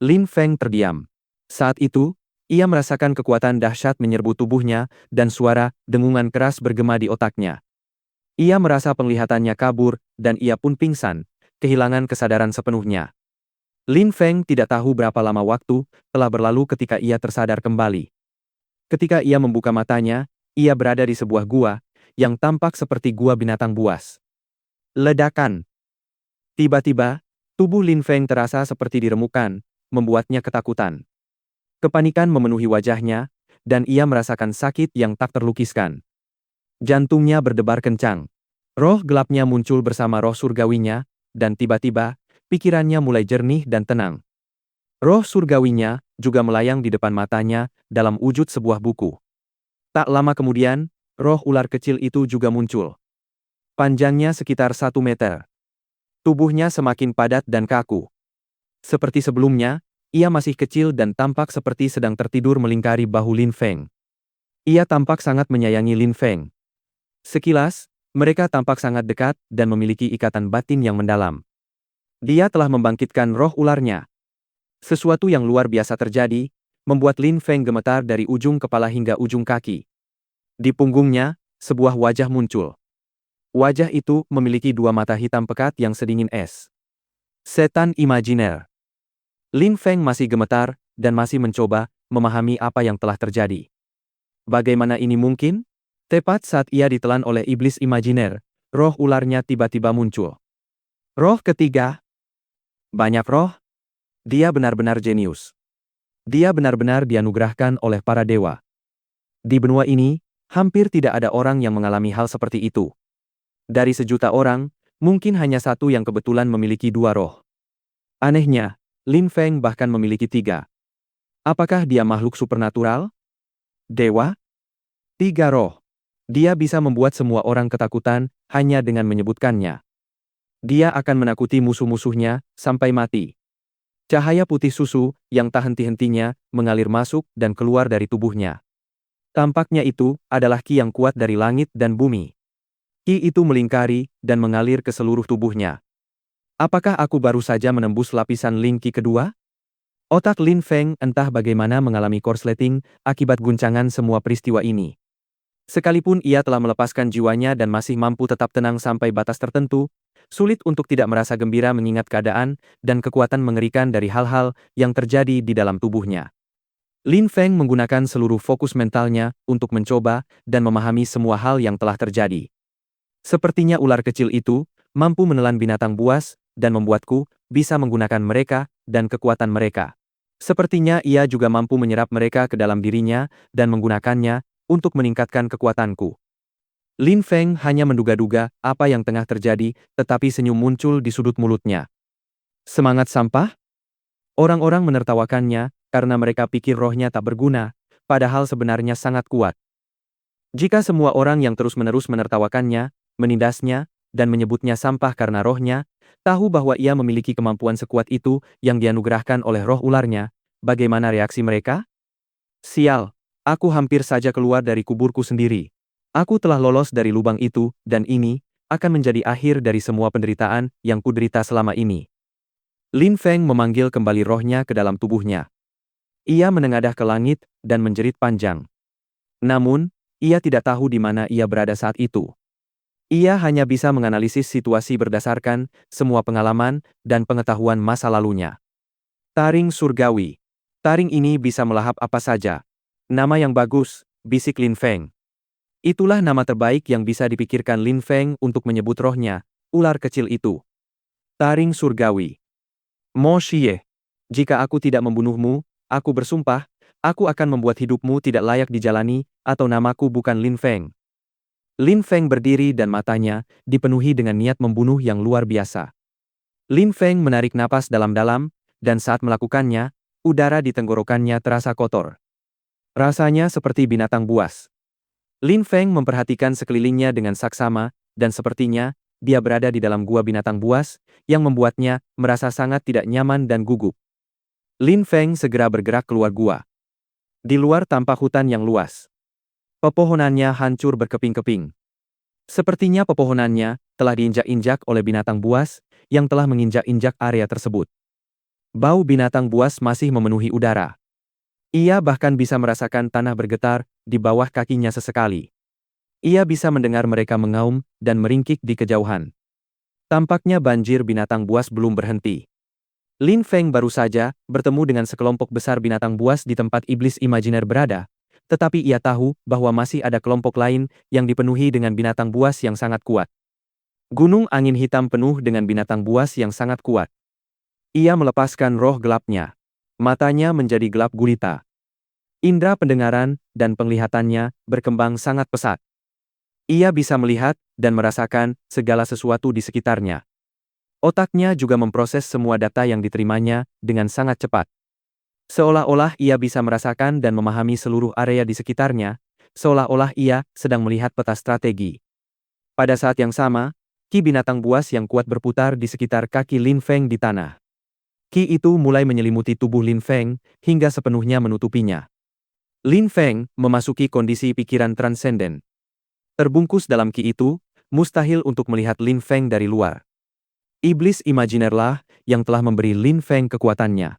[SPEAKER 1] Lin Feng terdiam. Saat itu, ia merasakan kekuatan dahsyat menyerbu tubuhnya dan suara dengungan keras bergema di otaknya. Ia merasa penglihatannya kabur dan ia pun pingsan, kehilangan kesadaran sepenuhnya. Lin Feng tidak tahu berapa lama waktu telah berlalu ketika ia tersadar kembali. Ketika ia membuka matanya, ia berada di sebuah gua yang tampak seperti gua binatang buas. Ledakan. Tiba-tiba, tubuh Lin Feng terasa seperti diremukan, membuatnya ketakutan. Kepanikan memenuhi wajahnya, dan ia merasakan sakit yang tak terlukiskan. Jantungnya berdebar kencang. Roh gelapnya muncul bersama roh surgawinya, dan tiba-tiba, pikirannya mulai jernih dan tenang. Roh surgawinya juga melayang di depan matanya dalam wujud sebuah buku. Tak lama kemudian, roh ular kecil itu juga muncul. Panjangnya sekitar 1 meter. Tubuhnya semakin padat dan kaku. Seperti sebelumnya, ia masih kecil dan tampak seperti sedang tertidur melingkari bahu Lin Feng. Ia tampak sangat menyayangi Lin Feng. Sekilas, mereka tampak sangat dekat dan memiliki ikatan batin yang mendalam. Dia telah membangkitkan roh ularnya. Sesuatu yang luar biasa terjadi, membuat Lin Feng gemetar dari ujung kepala hingga ujung kaki. Di punggungnya, sebuah wajah muncul. Wajah itu memiliki 2 mata hitam pekat yang sedingin es. Setan imajiner. Lin Feng masih gemetar dan masih mencoba memahami apa yang telah terjadi. Bagaimana ini mungkin? Tepat saat ia ditelan oleh iblis imajiner, roh ularnya tiba-tiba muncul. Roh ketiga. Banyak roh. Dia benar-benar jenius. Dia benar-benar dianugerahkan oleh para dewa. Di benua ini, hampir tidak ada orang yang mengalami hal seperti itu. Dari sejuta orang, mungkin hanya satu yang kebetulan memiliki 2 roh. Anehnya, Lin Feng bahkan memiliki 3. Apakah dia makhluk supernatural? Dewa? 3 roh. Dia bisa membuat semua orang ketakutan hanya dengan menyebutkannya. Dia akan menakuti musuh-musuhnya sampai mati. Cahaya putih susu yang tak henti-hentinya mengalir masuk dan keluar dari tubuhnya. Tampaknya itu adalah ki yang kuat dari langit dan bumi. Ki itu melingkari dan mengalir ke seluruh tubuhnya. Apakah aku baru saja menembus lapisan Ling Qi kedua? Otak Lin Feng entah bagaimana mengalami korsleting akibat guncangan semua peristiwa ini. Sekalipun ia telah melepaskan jiwanya dan masih mampu tetap tenang sampai batas tertentu, sulit untuk tidak merasa gembira mengingat keadaan dan kekuatan mengerikan dari hal-hal yang terjadi di dalam tubuhnya. Lin Feng menggunakan seluruh fokus mentalnya untuk mencoba dan memahami semua hal yang telah terjadi. Sepertinya ular kecil itu mampu menelan binatang buas dan membuatku bisa menggunakan mereka dan kekuatan mereka. Sepertinya ia juga mampu menyerap mereka ke dalam dirinya dan menggunakannya untuk meningkatkan kekuatanku. Lin Feng hanya menduga-duga apa yang tengah terjadi, tetapi senyum muncul di sudut mulutnya. Semangat sampah? Orang-orang menertawakannya karena mereka pikir rohnya tak berguna, padahal sebenarnya sangat kuat. Jika semua orang yang terus-menerus menertawakannya, menindasnya, dan menyebutnya sampah karena rohnya, tahu bahwa ia memiliki kemampuan sekuat itu yang dianugerahkan oleh roh ularnya, bagaimana reaksi mereka? Sial, aku hampir saja keluar dari kuburku sendiri. Aku telah lolos dari lubang itu, dan ini akan menjadi akhir dari semua penderitaan yang kuderita selama ini. Lin Feng memanggil kembali rohnya ke dalam tubuhnya. Ia menengadah ke langit dan menjerit panjang. Namun, ia tidak tahu di mana ia berada saat itu. Ia hanya bisa menganalisis situasi berdasarkan semua pengalaman dan pengetahuan masa lalunya. Taring surgawi. Taring ini bisa melahap apa saja. Nama yang bagus, bisik Lin Feng. Itulah nama terbaik yang bisa dipikirkan Lin Feng untuk menyebut rohnya, ular kecil itu. Taring surgawi. Mo Xie. Jika aku tidak membunuhmu, aku bersumpah, aku akan membuat hidupmu tidak layak dijalani, atau namaku bukan Lin Feng. Lin Feng berdiri dan matanya dipenuhi dengan niat membunuh yang luar biasa. Lin Feng menarik napas dalam-dalam, dan saat melakukannya, udara di tenggorokannya terasa kotor. Rasanya seperti binatang buas. Lin Feng memperhatikan sekelilingnya dengan saksama, dan sepertinya, dia berada di dalam gua binatang buas, yang membuatnya merasa sangat tidak nyaman dan gugup. Lin Feng segera bergerak keluar gua. Di luar tampak hutan yang luas. Pepohonannya hancur berkeping-keping. Sepertinya pepohonannya telah diinjak-injak oleh binatang buas, yang telah menginjak-injak area tersebut. Bau binatang buas masih memenuhi udara. Ia bahkan bisa merasakan tanah bergetar di bawah kakinya sesekali. Ia bisa mendengar mereka mengaum dan meringkik di kejauhan. Tampaknya banjir binatang buas belum berhenti. Lin Feng baru saja bertemu dengan sekelompok besar binatang buas di tempat iblis imajiner berada, tetapi ia tahu bahwa masih ada kelompok lain yang dipenuhi dengan binatang buas yang sangat kuat. Gunung angin hitam penuh dengan binatang buas yang sangat kuat. Ia melepaskan roh gelapnya. Matanya menjadi gelap gulita. Indra pendengaran dan penglihatannya berkembang sangat pesat. Ia bisa melihat dan merasakan segala sesuatu di sekitarnya. Otaknya juga memproses semua data yang diterimanya dengan sangat cepat. Seolah-olah ia bisa merasakan dan memahami seluruh area di sekitarnya, seolah-olah ia sedang melihat peta strategi. Pada saat yang sama, ki binatang buas yang kuat berputar di sekitar kaki Lin Feng di tanah. Ki itu mulai menyelimuti tubuh Lin Feng hingga sepenuhnya menutupinya. Lin Feng memasuki kondisi pikiran transenden. Terbungkus dalam ki itu, mustahil untuk melihat Lin Feng dari luar. Iblis imajinerlah yang telah memberi Lin Feng kekuatannya.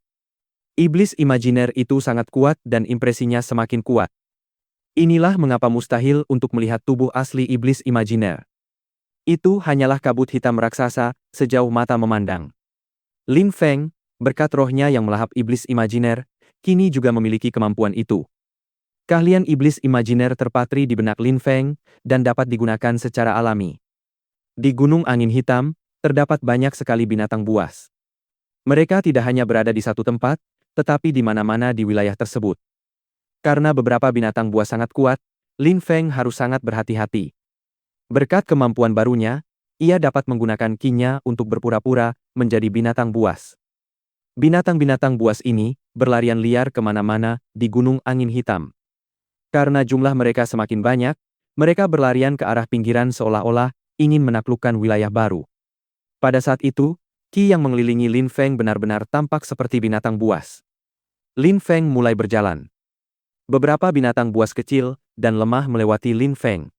[SPEAKER 1] Iblis imajiner itu sangat kuat dan impresinya semakin kuat. Inilah mengapa mustahil untuk melihat tubuh asli iblis imajiner. Itu hanyalah kabut hitam raksasa sejauh mata memandang. Lin Feng, berkat rohnya yang melahap iblis imajiner, kini juga memiliki kemampuan itu. Keahlian iblis imajiner terpatri di benak Lin Feng dan dapat digunakan secara alami. Di Gunung Angin Hitam, terdapat banyak sekali binatang buas. Mereka tidak hanya berada di satu tempat, tetapi di mana-mana di wilayah tersebut. Karena beberapa binatang buas sangat kuat, Lin Feng harus sangat berhati-hati. Berkat kemampuan barunya, ia dapat menggunakan ki-nya untuk berpura-pura menjadi binatang buas. Binatang-binatang buas ini berlarian liar kemana-mana di Gunung Angin Hitam. Karena jumlah mereka semakin banyak, mereka berlarian ke arah pinggiran seolah-olah ingin menaklukkan wilayah baru. Pada saat itu, ki yang mengelilingi Lin Feng benar-benar tampak seperti binatang buas. Lin Feng mulai berjalan. Beberapa binatang buas kecil dan lemah melewati Lin Feng.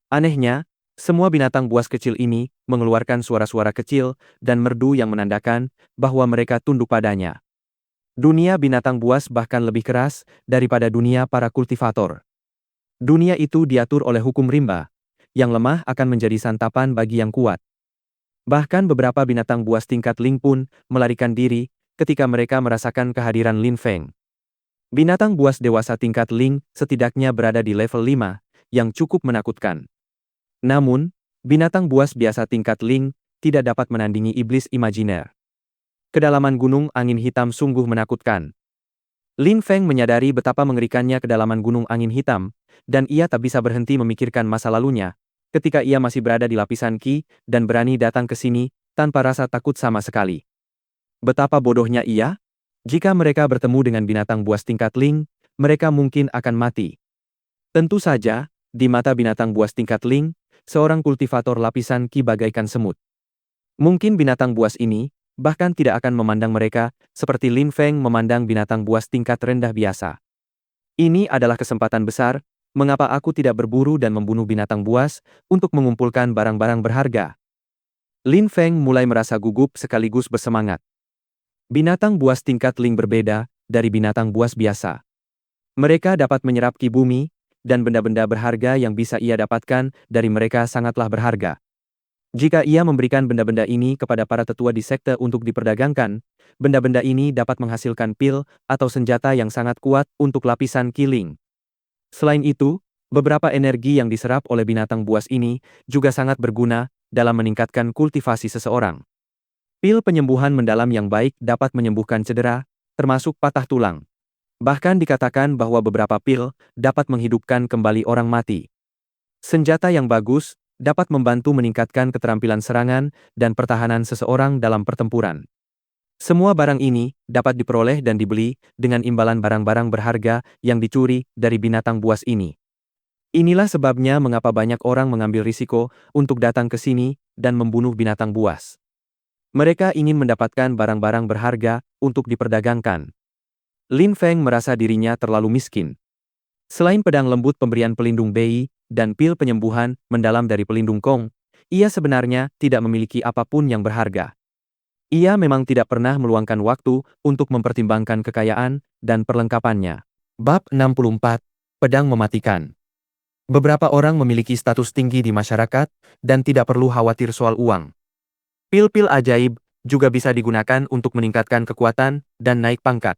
[SPEAKER 1] Anehnya, semua binatang buas kecil ini mengeluarkan suara-suara kecil dan merdu yang menandakan bahwa mereka tunduk padanya. Dunia binatang buas bahkan lebih keras daripada dunia para kultivator. Dunia itu diatur oleh hukum rimba, yang lemah akan menjadi santapan bagi yang kuat. Bahkan beberapa binatang buas tingkat Ling pun melarikan diri ketika mereka merasakan kehadiran Lin Feng. Binatang buas dewasa tingkat Ling setidaknya berada di level 5, yang cukup menakutkan. Namun, binatang buas biasa tingkat Ling tidak dapat menandingi iblis imajiner. Kedalaman Gunung Angin Hitam sungguh menakutkan. Lin Feng menyadari betapa mengerikannya kedalaman Gunung Angin Hitam, dan ia tak bisa berhenti memikirkan masa lalunya, ketika ia masih berada di lapisan ki, dan berani datang ke sini, tanpa rasa takut sama sekali. Betapa bodohnya ia? Jika mereka bertemu dengan binatang buas tingkat Ling, mereka mungkin akan mati. Tentu saja, di mata binatang buas tingkat Ling, seorang kultivator lapisan ki bagaikan semut. Mungkin binatang buas ini bahkan tidak akan memandang mereka seperti Lin Feng memandang binatang buas tingkat rendah biasa. Ini adalah kesempatan besar mengapa aku tidak berburu dan membunuh binatang buas untuk mengumpulkan barang-barang berharga? Lin Feng mulai merasa gugup sekaligus bersemangat. Binatang buas tingkat Ling berbeda dari binatang buas biasa. Mereka dapat menyerap ki bumi, dan benda-benda berharga yang bisa ia dapatkan dari mereka sangatlah berharga. Jika ia memberikan benda-benda ini kepada para tetua di sekte untuk diperdagangkan, benda-benda ini dapat menghasilkan pil atau senjata yang sangat kuat untuk lapisan Ki Ling. Selain itu, beberapa energi yang diserap oleh binatang buas ini juga sangat berguna dalam meningkatkan kultivasi seseorang. Pil penyembuhan mendalam yang baik dapat menyembuhkan cedera, termasuk patah tulang. Bahkan dikatakan bahwa beberapa pil dapat menghidupkan kembali orang mati. Senjata yang bagus dapat membantu meningkatkan keterampilan serangan dan pertahanan seseorang dalam pertempuran. Semua barang ini dapat diperoleh dan dibeli dengan imbalan barang-barang berharga yang dicuri dari binatang buas ini. Inilah sebabnya mengapa banyak orang mengambil risiko untuk datang ke sini dan membunuh binatang buas. Mereka ingin mendapatkan barang-barang berharga untuk diperdagangkan. Lin Feng merasa dirinya terlalu miskin. Selain pedang lembut pemberian pelindung Bei dan pil penyembuhan mendalam dari pelindung Kong, ia sebenarnya tidak memiliki apapun yang berharga. Ia memang tidak pernah meluangkan waktu untuk mempertimbangkan kekayaan dan perlengkapannya. Bab 64. Pedang mematikan. Beberapa orang memiliki status tinggi di masyarakat dan tidak perlu khawatir soal uang. Pil-pil ajaib juga bisa digunakan untuk meningkatkan kekuatan dan naik pangkat.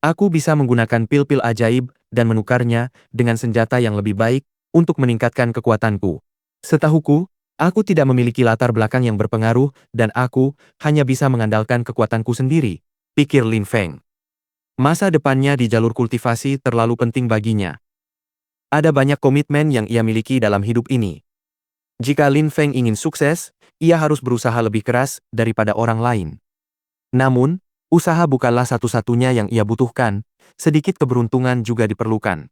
[SPEAKER 1] Aku bisa menggunakan pil-pil ajaib dan menukarnya dengan senjata yang lebih baik untuk meningkatkan kekuatanku. Setahuku, aku tidak memiliki latar belakang yang berpengaruh dan aku hanya bisa mengandalkan kekuatanku sendiri, pikir Lin Feng. Masa depannya di jalur kultivasi terlalu penting baginya. Ada banyak komitmen yang ia miliki dalam hidup ini. Jika Lin Feng ingin sukses, ia harus berusaha lebih keras daripada orang lain. Namun, usaha bukanlah satu-satunya yang ia butuhkan, sedikit keberuntungan juga diperlukan.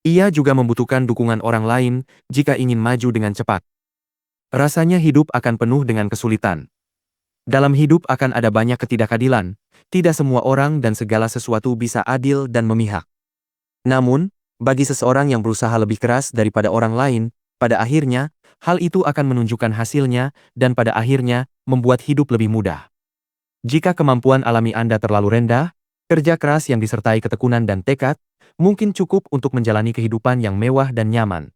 [SPEAKER 1] Ia juga membutuhkan dukungan orang lain jika ingin maju dengan cepat. Rasanya hidup akan penuh dengan kesulitan. Dalam hidup akan ada banyak ketidakadilan, tidak semua orang dan segala sesuatu bisa adil dan memihak. Namun, bagi seseorang yang berusaha lebih keras daripada orang lain, pada akhirnya, hal itu akan menunjukkan hasilnya dan pada akhirnya membuat hidup lebih mudah. Jika kemampuan alami Anda terlalu rendah, kerja keras yang disertai ketekunan dan tekad, mungkin cukup untuk menjalani kehidupan yang mewah dan nyaman.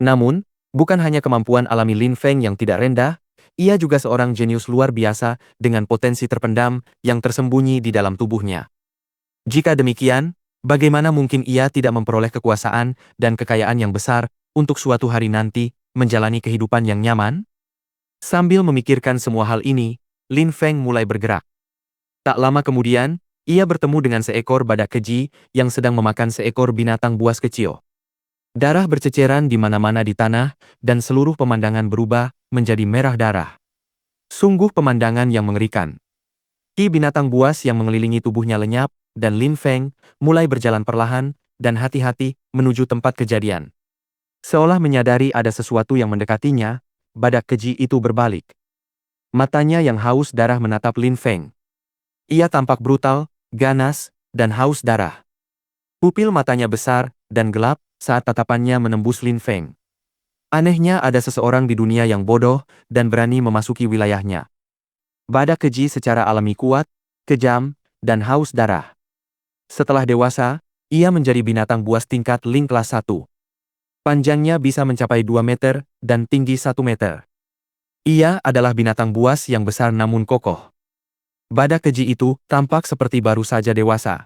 [SPEAKER 1] Namun, bukan hanya kemampuan alami Lin Feng yang tidak rendah, ia juga seorang jenius luar biasa dengan potensi terpendam yang tersembunyi di dalam tubuhnya. Jika demikian, bagaimana mungkin ia tidak memperoleh kekuasaan dan kekayaan yang besar untuk suatu hari nanti menjalani kehidupan yang nyaman? Sambil memikirkan semua hal ini, Lin Feng mulai bergerak. Tak lama kemudian, ia bertemu dengan seekor badak keji yang sedang memakan seekor binatang buas kecil. Darah berceceran di mana-mana di tanah, dan seluruh pemandangan berubah menjadi merah darah. Sungguh pemandangan yang mengerikan. Ki binatang buas yang mengelilingi tubuhnya lenyap, dan Lin Feng mulai berjalan perlahan dan hati-hati menuju tempat kejadian. Seolah menyadari ada sesuatu yang mendekatinya, badak keji itu berbalik. Matanya yang haus darah menatap Lin Feng. Ia tampak brutal, ganas, dan haus darah. Pupil matanya besar dan gelap saat tatapannya menembus Lin Feng. Anehnya ada seseorang di dunia yang bodoh dan berani memasuki wilayahnya. Badak keji secara alami kuat, kejam, dan haus darah. Setelah dewasa, ia menjadi binatang buas tingkat Ling kelas 1. Panjangnya bisa mencapai 2 meter dan tinggi 1 meter. Ia adalah binatang buas yang besar namun kokoh. Badak keji itu tampak seperti baru saja dewasa.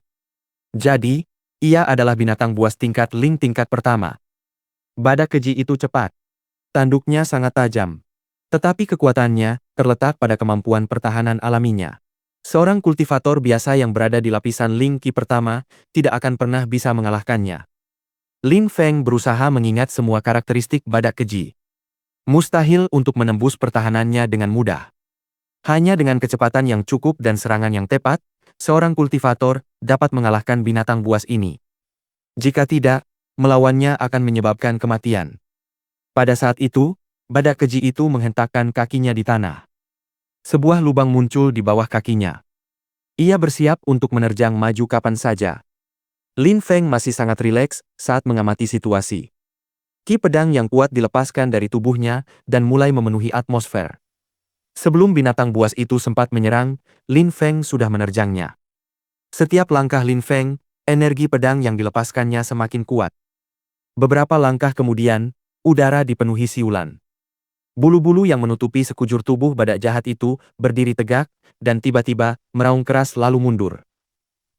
[SPEAKER 1] Jadi, ia adalah binatang buas tingkat Ling tingkat pertama. Badak keji itu cepat. Tanduknya sangat tajam. Tetapi kekuatannya terletak pada kemampuan pertahanan alaminya. Seorang kultivator biasa yang berada di lapisan Ling Qi pertama tidak akan pernah bisa mengalahkannya. Lin Feng berusaha mengingat semua karakteristik badak keji. Mustahil untuk menembus pertahanannya dengan mudah. Hanya dengan kecepatan yang cukup dan serangan yang tepat, seorang kultivator dapat mengalahkan binatang buas ini. Jika tidak, melawannya akan menyebabkan kematian. Pada saat itu, badak keji itu menghentakkan kakinya di tanah. Sebuah lubang muncul di bawah kakinya. Ia bersiap untuk menerjang maju kapan saja. Lin Feng masih sangat rileks saat mengamati situasi. Ki pedang yang kuat dilepaskan dari tubuhnya dan mulai memenuhi atmosfer. Sebelum binatang buas itu sempat menyerang, Lin Feng sudah menerjangnya. Setiap langkah Lin Feng, energi pedang yang dilepaskannya semakin kuat. Beberapa langkah kemudian, udara dipenuhi siulan. Bulu-bulu yang menutupi sekujur tubuh badak jahat itu berdiri tegak, dan tiba-tiba meraung keras lalu mundur.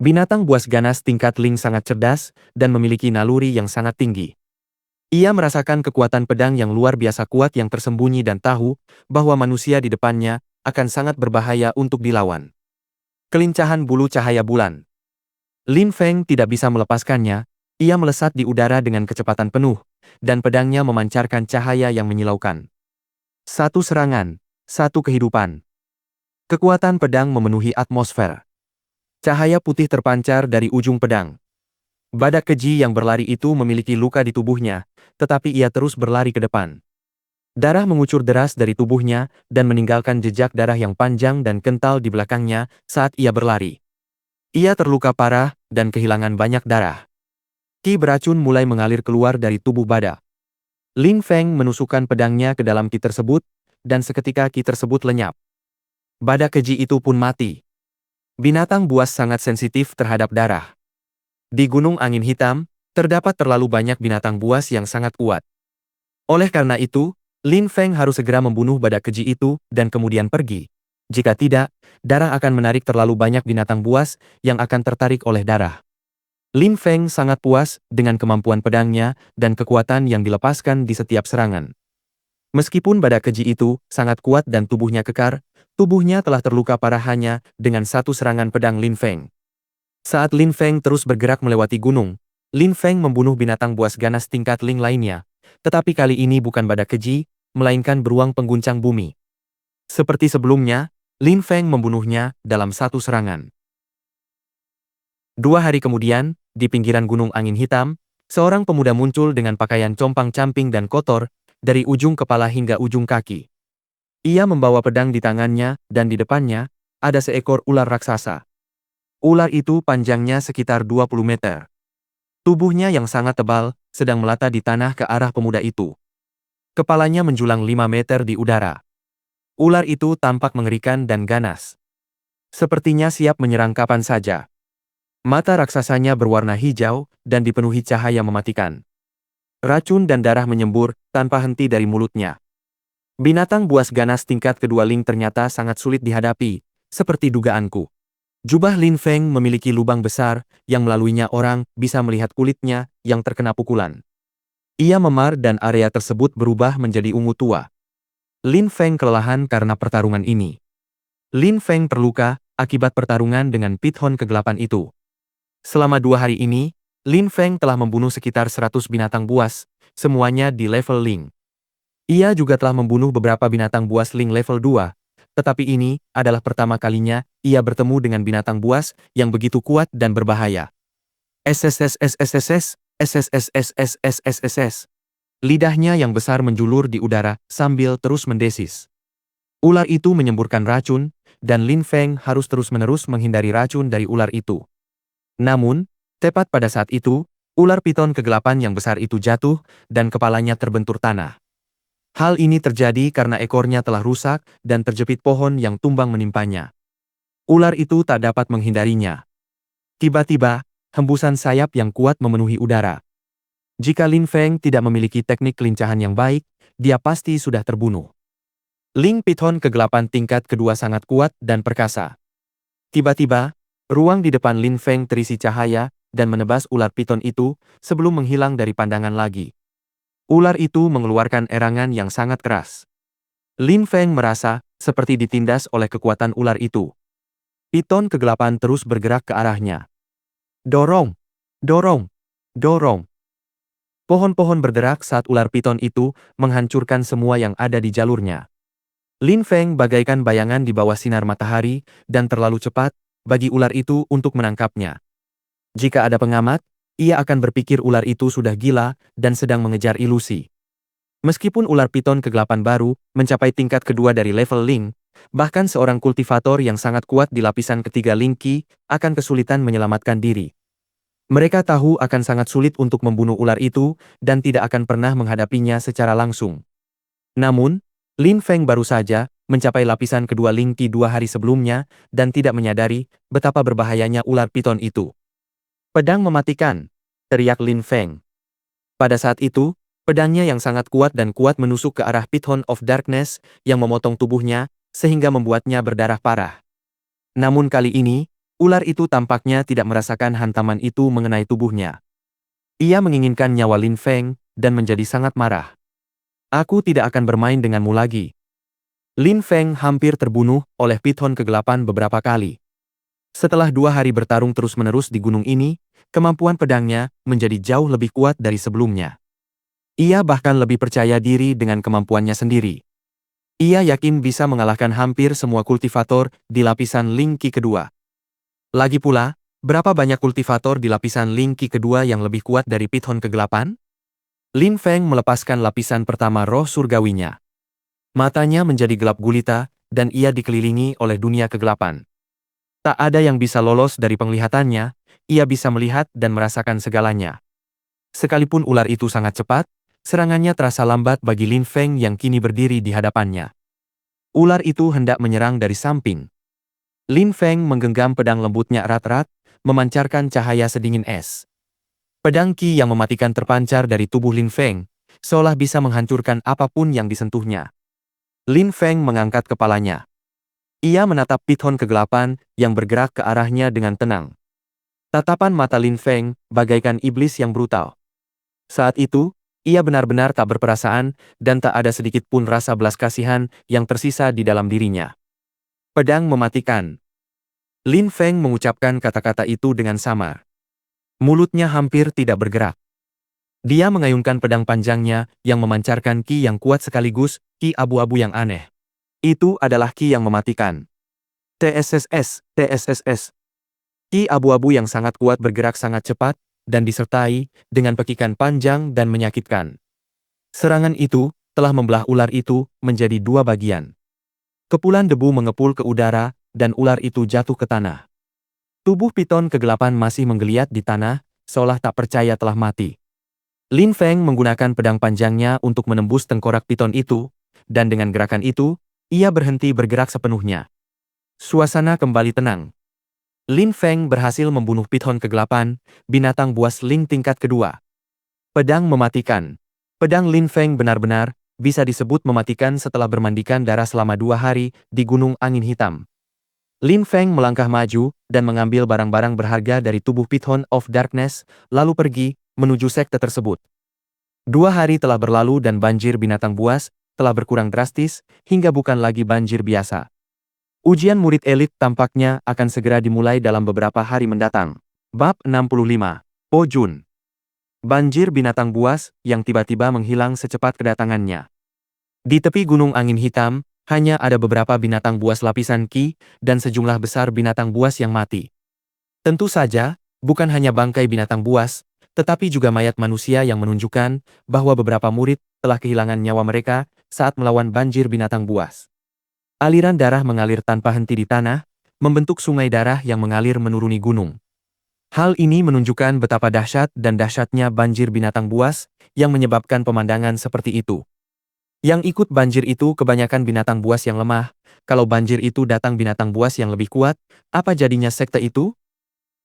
[SPEAKER 1] Binatang buas ganas tingkat Ling sangat cerdas dan memiliki naluri yang sangat tinggi. Ia merasakan kekuatan pedang yang luar biasa kuat yang tersembunyi dan tahu bahwa manusia di depannya akan sangat berbahaya untuk dilawan. Kelincahan bulu cahaya bulan. Lin Feng tidak bisa melepaskannya, ia melesat di udara dengan kecepatan penuh, dan pedangnya memancarkan cahaya yang menyilaukan. Satu serangan, satu kehidupan. Kekuatan pedang memenuhi atmosfer. Cahaya putih terpancar dari ujung pedang. Badak keji yang berlari itu memiliki luka di tubuhnya, tetapi ia terus berlari ke depan. Darah mengucur deras dari tubuhnya dan meninggalkan jejak darah yang panjang dan kental di belakangnya saat ia berlari. Ia terluka parah dan kehilangan banyak darah. Ki beracun mulai mengalir keluar dari tubuh badak. Lin Feng menusukkan pedangnya ke dalam ki tersebut, dan seketika ki tersebut lenyap. Badak keji itu pun mati. Binatang buas sangat sensitif terhadap darah. Di Gunung Angin Hitam, terdapat terlalu banyak binatang buas yang sangat kuat. Oleh karena itu, Lin Feng harus segera membunuh badak keji itu dan kemudian pergi. Jika tidak, darah akan menarik terlalu banyak binatang buas yang akan tertarik oleh darah. Lin Feng sangat puas dengan kemampuan pedangnya dan kekuatan yang dilepaskan di setiap serangan. Meskipun badak keji itu sangat kuat dan tubuhnya kekar, tubuhnya telah terluka parah hanya dengan satu serangan pedang Lin Feng. Saat Lin Feng terus bergerak melewati gunung, Lin Feng membunuh binatang buas ganas tingkat Ling lainnya, tetapi kali ini bukan badak keji, melainkan beruang pengguncang bumi. Seperti sebelumnya, Lin Feng membunuhnya dalam satu serangan. 2 hari kemudian, di pinggiran Gunung Angin Hitam, seorang pemuda muncul dengan pakaian compang-camping dan kotor, dari ujung kepala hingga ujung kaki. Ia membawa pedang di tangannya, dan di depannya, ada seekor ular raksasa. Ular itu panjangnya sekitar 20 meter. Tubuhnya yang sangat tebal, sedang melata di tanah ke arah pemuda itu. Kepalanya menjulang 5 meter di udara. Ular itu tampak mengerikan dan ganas. Sepertinya siap menyerang kapan saja. Mata raksasanya berwarna hijau, dan dipenuhi cahaya mematikan. Racun dan darah menyembur, tanpa henti dari mulutnya. Binatang buas ganas tingkat kedua Ling ternyata sangat sulit dihadapi, seperti dugaanku. Jubah Lin Feng memiliki lubang besar, yang melaluinya orang bisa melihat kulitnya yang terkena pukulan. Ia memar dan area tersebut berubah menjadi ungu tua. Lin Feng kelelahan karena pertarungan ini. Lin Feng terluka akibat pertarungan dengan Pithon kegelapan itu. Selama 2 hari ini, Lin Feng telah membunuh sekitar 100 binatang buas, semuanya di level Ling. Ia juga telah membunuh beberapa binatang buas Ling level 2, tetapi ini adalah pertama kalinya ia bertemu dengan binatang buas yang begitu kuat dan berbahaya. SSSSSSS, SSSSSSSSS. Lidahnya yang besar menjulur di udara sambil terus mendesis. Ular itu menyemburkan racun, dan Lin Feng harus terus-menerus menghindari racun dari ular itu. Namun, tepat pada saat itu, ular piton kegelapan yang besar itu jatuh, dan kepalanya terbentur tanah. Hal ini terjadi karena ekornya telah rusak dan terjepit pohon yang tumbang menimpanya. Ular itu tak dapat menghindarinya. Tiba-tiba, hembusan sayap yang kuat memenuhi udara. Jika Lin Feng tidak memiliki teknik kelincahan yang baik, dia pasti sudah terbunuh. Ling Piton kegelapan tingkat kedua sangat kuat dan perkasa. Tiba-tiba, ruang di depan Lin Feng terisi cahaya dan menebas ular piton itu sebelum menghilang dari pandangan lagi. Ular itu mengeluarkan erangan yang sangat keras. Lin Feng merasa seperti ditindas oleh kekuatan ular itu. Piton kegelapan terus bergerak ke arahnya. Dorong! Dorong! Dorong! Pohon-pohon berderak saat ular piton itu menghancurkan semua yang ada di jalurnya. Lin Feng bagaikan bayangan di bawah sinar matahari dan terlalu cepat bagi ular itu untuk menangkapnya. Jika ada pengamat, ia akan berpikir ular itu sudah gila dan sedang mengejar ilusi. Meskipun ular piton kegelapan baru mencapai tingkat kedua dari level Ling, bahkan seorang kultivator yang sangat kuat di lapisan ketiga Ling Qi akan kesulitan menyelamatkan diri. Mereka tahu akan sangat sulit untuk membunuh ular itu dan tidak akan pernah menghadapinya secara langsung. Namun, Lin Feng baru saja mencapai lapisan kedua Ling Qi 2 hari sebelumnya dan tidak menyadari betapa berbahayanya ular piton itu. Pedang mematikan, teriak Lin Feng. Pada saat itu, pedangnya yang sangat kuat dan kuat menusuk ke arah Pithon of Darkness yang memotong tubuhnya sehingga membuatnya berdarah parah. Namun kali ini, ular itu tampaknya tidak merasakan hantaman itu mengenai tubuhnya. Ia menginginkan nyawa Lin Feng dan menjadi sangat marah. Aku tidak akan bermain denganmu lagi. Lin Feng hampir terbunuh oleh Pithon kegelapan beberapa kali. Setelah 2 hari bertarung terus-menerus di gunung ini, kemampuan pedangnya menjadi jauh lebih kuat dari sebelumnya. Ia bahkan lebih percaya diri dengan kemampuannya sendiri. Ia yakin bisa mengalahkan hampir semua kultivator di lapisan Ling Qi kedua. Lagi pula, berapa banyak kultivator di lapisan Ling Qi kedua yang lebih kuat dari Pithon kegelapan? Lin Feng melepaskan lapisan pertama roh surgawinya. Matanya menjadi gelap gulita, dan ia dikelilingi oleh dunia kegelapan. Tak ada yang bisa lolos dari penglihatannya, ia bisa melihat dan merasakan segalanya. Sekalipun ular itu sangat cepat, serangannya terasa lambat bagi Lin Feng yang kini berdiri di hadapannya. Ular itu hendak menyerang dari samping. Lin Feng menggenggam pedang lembutnya erat-erat, memancarkan cahaya sedingin es. Pedang Qi yang mematikan terpancar dari tubuh Lin Feng, seolah bisa menghancurkan apapun yang disentuhnya. Lin Feng mengangkat kepalanya. Ia menatap Pithon kegelapan yang bergerak ke arahnya dengan tenang. Tatapan mata Lin Feng bagaikan iblis yang brutal. Saat itu, ia benar-benar tak berperasaan dan tak ada sedikit pun rasa belas kasihan yang tersisa di dalam dirinya. Pedang mematikan. Lin Feng mengucapkan kata-kata itu dengan samar. Mulutnya hampir tidak bergerak. Dia mengayunkan pedang panjangnya yang memancarkan Qi yang kuat sekaligus Qi abu-abu yang aneh. Itu adalah Qi yang mematikan. TSSS, TSSS. Qi abu-abu yang sangat kuat bergerak sangat cepat dan disertai dengan pekikan panjang dan menyakitkan. Serangan itu telah membelah ular itu menjadi 2 bagian. Kepulan debu mengepul ke udara dan ular itu jatuh ke tanah. Tubuh Piton kegelapan masih menggeliat di tanah, seolah tak percaya telah mati. Lin Feng menggunakan pedang panjangnya untuk menembus tengkorak Piton itu, dan dengan gerakan itu, ia berhenti bergerak sepenuhnya. Suasana kembali tenang. Lin Feng berhasil membunuh Piton kegelapan, binatang buas Ling tingkat kedua. Pedang mematikan. Pedang Lin Feng benar-benar bisa disebut mematikan setelah bermandikan darah selama 2 hari di Gunung Angin Hitam. Lin Feng melangkah maju dan mengambil barang-barang berharga dari tubuh Pithon of Darkness, lalu pergi menuju sekte tersebut. 2 hari telah berlalu dan banjir binatang buas telah berkurang drastis hingga bukan lagi banjir biasa. Ujian murid elit tampaknya akan segera dimulai dalam beberapa hari mendatang. Bab 65. Po Jun. Banjir binatang buas yang tiba-tiba menghilang secepat kedatangannya. Di tepi Gunung Angin Hitam, hanya ada beberapa binatang buas lapisan Qi dan sejumlah besar binatang buas yang mati. Tentu saja, bukan hanya bangkai binatang buas, tetapi juga mayat manusia yang menunjukkan bahwa beberapa murid telah kehilangan nyawa mereka saat melawan banjir binatang buas. Aliran darah mengalir tanpa henti di tanah, membentuk sungai darah yang mengalir menuruni gunung. Hal ini menunjukkan betapa dahsyat dan dahsyatnya banjir binatang buas yang menyebabkan pemandangan seperti itu. Yang ikut banjir itu kebanyakan binatang buas yang lemah. Kalau banjir itu datang binatang buas yang lebih kuat, apa jadinya sekte itu?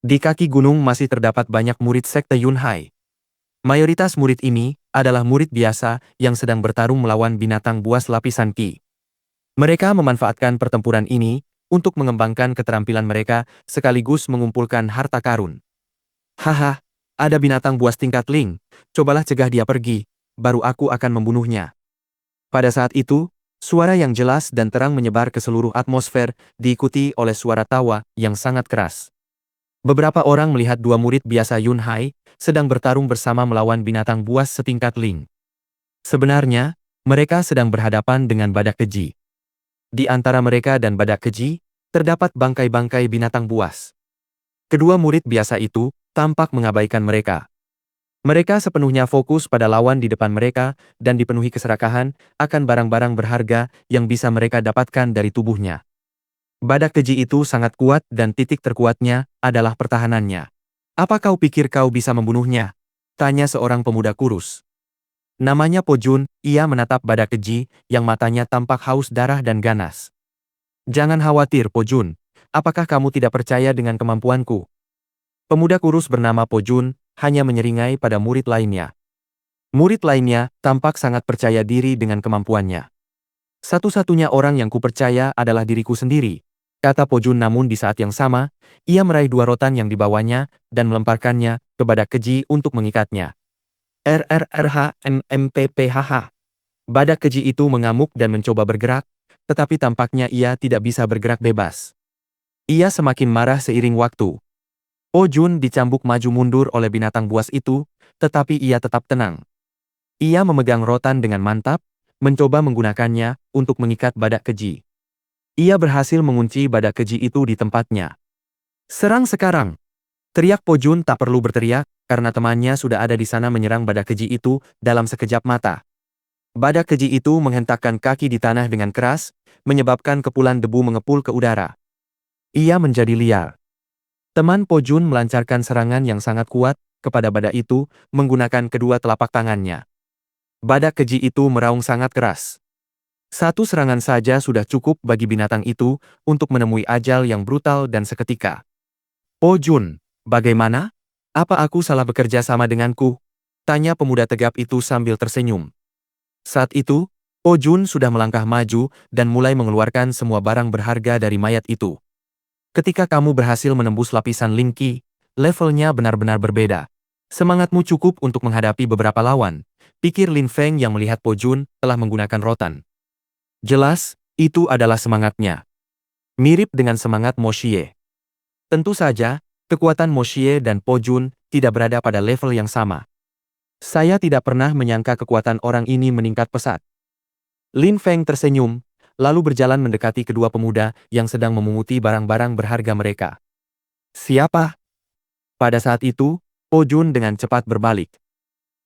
[SPEAKER 1] Di kaki gunung masih terdapat banyak murid sekte Yunhai. Mayoritas murid ini adalah murid biasa yang sedang bertarung melawan binatang buas lapisan Qi. Mereka memanfaatkan pertempuran ini untuk mengembangkan keterampilan mereka sekaligus mengumpulkan harta karun. Haha, ada binatang buas tingkat Ling, cobalah cegah dia pergi, baru aku akan membunuhnya. Pada saat itu, suara yang jelas dan terang menyebar ke seluruh atmosfer, diikuti oleh suara tawa yang sangat keras. Beberapa orang melihat 2 murid biasa Yunhai sedang bertarung bersama melawan binatang buas setingkat Ling. Sebenarnya, mereka sedang berhadapan dengan badak keji. Di antara mereka dan badak keji, terdapat bangkai-bangkai binatang buas. Kedua murid biasa itu tampak mengabaikan mereka. Mereka sepenuhnya fokus pada lawan di depan mereka dan dipenuhi keserakahan akan barang-barang berharga yang bisa mereka dapatkan dari tubuhnya. Badak keji itu sangat kuat dan titik terkuatnya adalah pertahanannya. Apa kau pikir kau bisa membunuhnya? Tanya seorang pemuda kurus. Namanya Po Jun, ia menatap badak keji, yang matanya tampak haus darah dan ganas. Jangan khawatir Po Jun, apakah kamu tidak percaya dengan kemampuanku? Pemuda kurus bernama Po Jun, hanya menyeringai pada murid lainnya. Murid lainnya tampak sangat percaya diri dengan kemampuannya. Satu-satunya orang yang kupercaya adalah diriku sendiri, kata Po Jun, namun di saat yang sama, ia meraih dua rotan yang dibawanya dan melemparkannya ke badak keji untuk mengikatnya. RRRHNMPPHH. Badak keji itu mengamuk dan mencoba bergerak, tetapi tampaknya ia tidak bisa bergerak bebas. Ia semakin marah seiring waktu. Po Jun dicambuk maju mundur oleh binatang buas itu, tetapi ia tetap tenang. Ia memegang rotan dengan mantap, mencoba menggunakannya untuk mengikat badak keji. Ia berhasil mengunci badak keji itu di tempatnya. Serang sekarang! Teriak Po Jun tak perlu berteriak, karena temannya sudah ada di sana menyerang badak keji itu dalam sekejap mata. Badak keji itu menghentakkan kaki di tanah dengan keras, menyebabkan kepulan debu mengepul ke udara. Ia menjadi liar. Teman Po Jun melancarkan serangan yang sangat kuat kepada badak itu menggunakan kedua telapak tangannya. Badak keji itu meraung sangat keras. Satu serangan saja sudah cukup bagi binatang itu untuk menemui ajal yang brutal dan seketika. Po Jun, bagaimana? Apa aku salah bekerja sama denganku? Tanya pemuda tegap itu sambil tersenyum. Saat itu, Po Jun sudah melangkah maju dan mulai mengeluarkan semua barang berharga dari mayat itu. Ketika kamu berhasil menembus lapisan Ling Qi, levelnya benar-benar berbeda. Semangatmu cukup untuk menghadapi beberapa lawan, pikir Lin Feng yang melihat Po Jun telah menggunakan rotan. Jelas, itu adalah semangatnya. Mirip dengan semangat Mo Xie. Tentu saja, kekuatan Mo Xie dan Po Jun tidak berada pada level yang sama. Saya tidak pernah menyangka kekuatan orang ini meningkat pesat. Lin Feng tersenyum, lalu berjalan mendekati kedua pemuda yang sedang memunguti barang-barang berharga mereka. Siapa? Pada saat itu, Po Jun dengan cepat berbalik.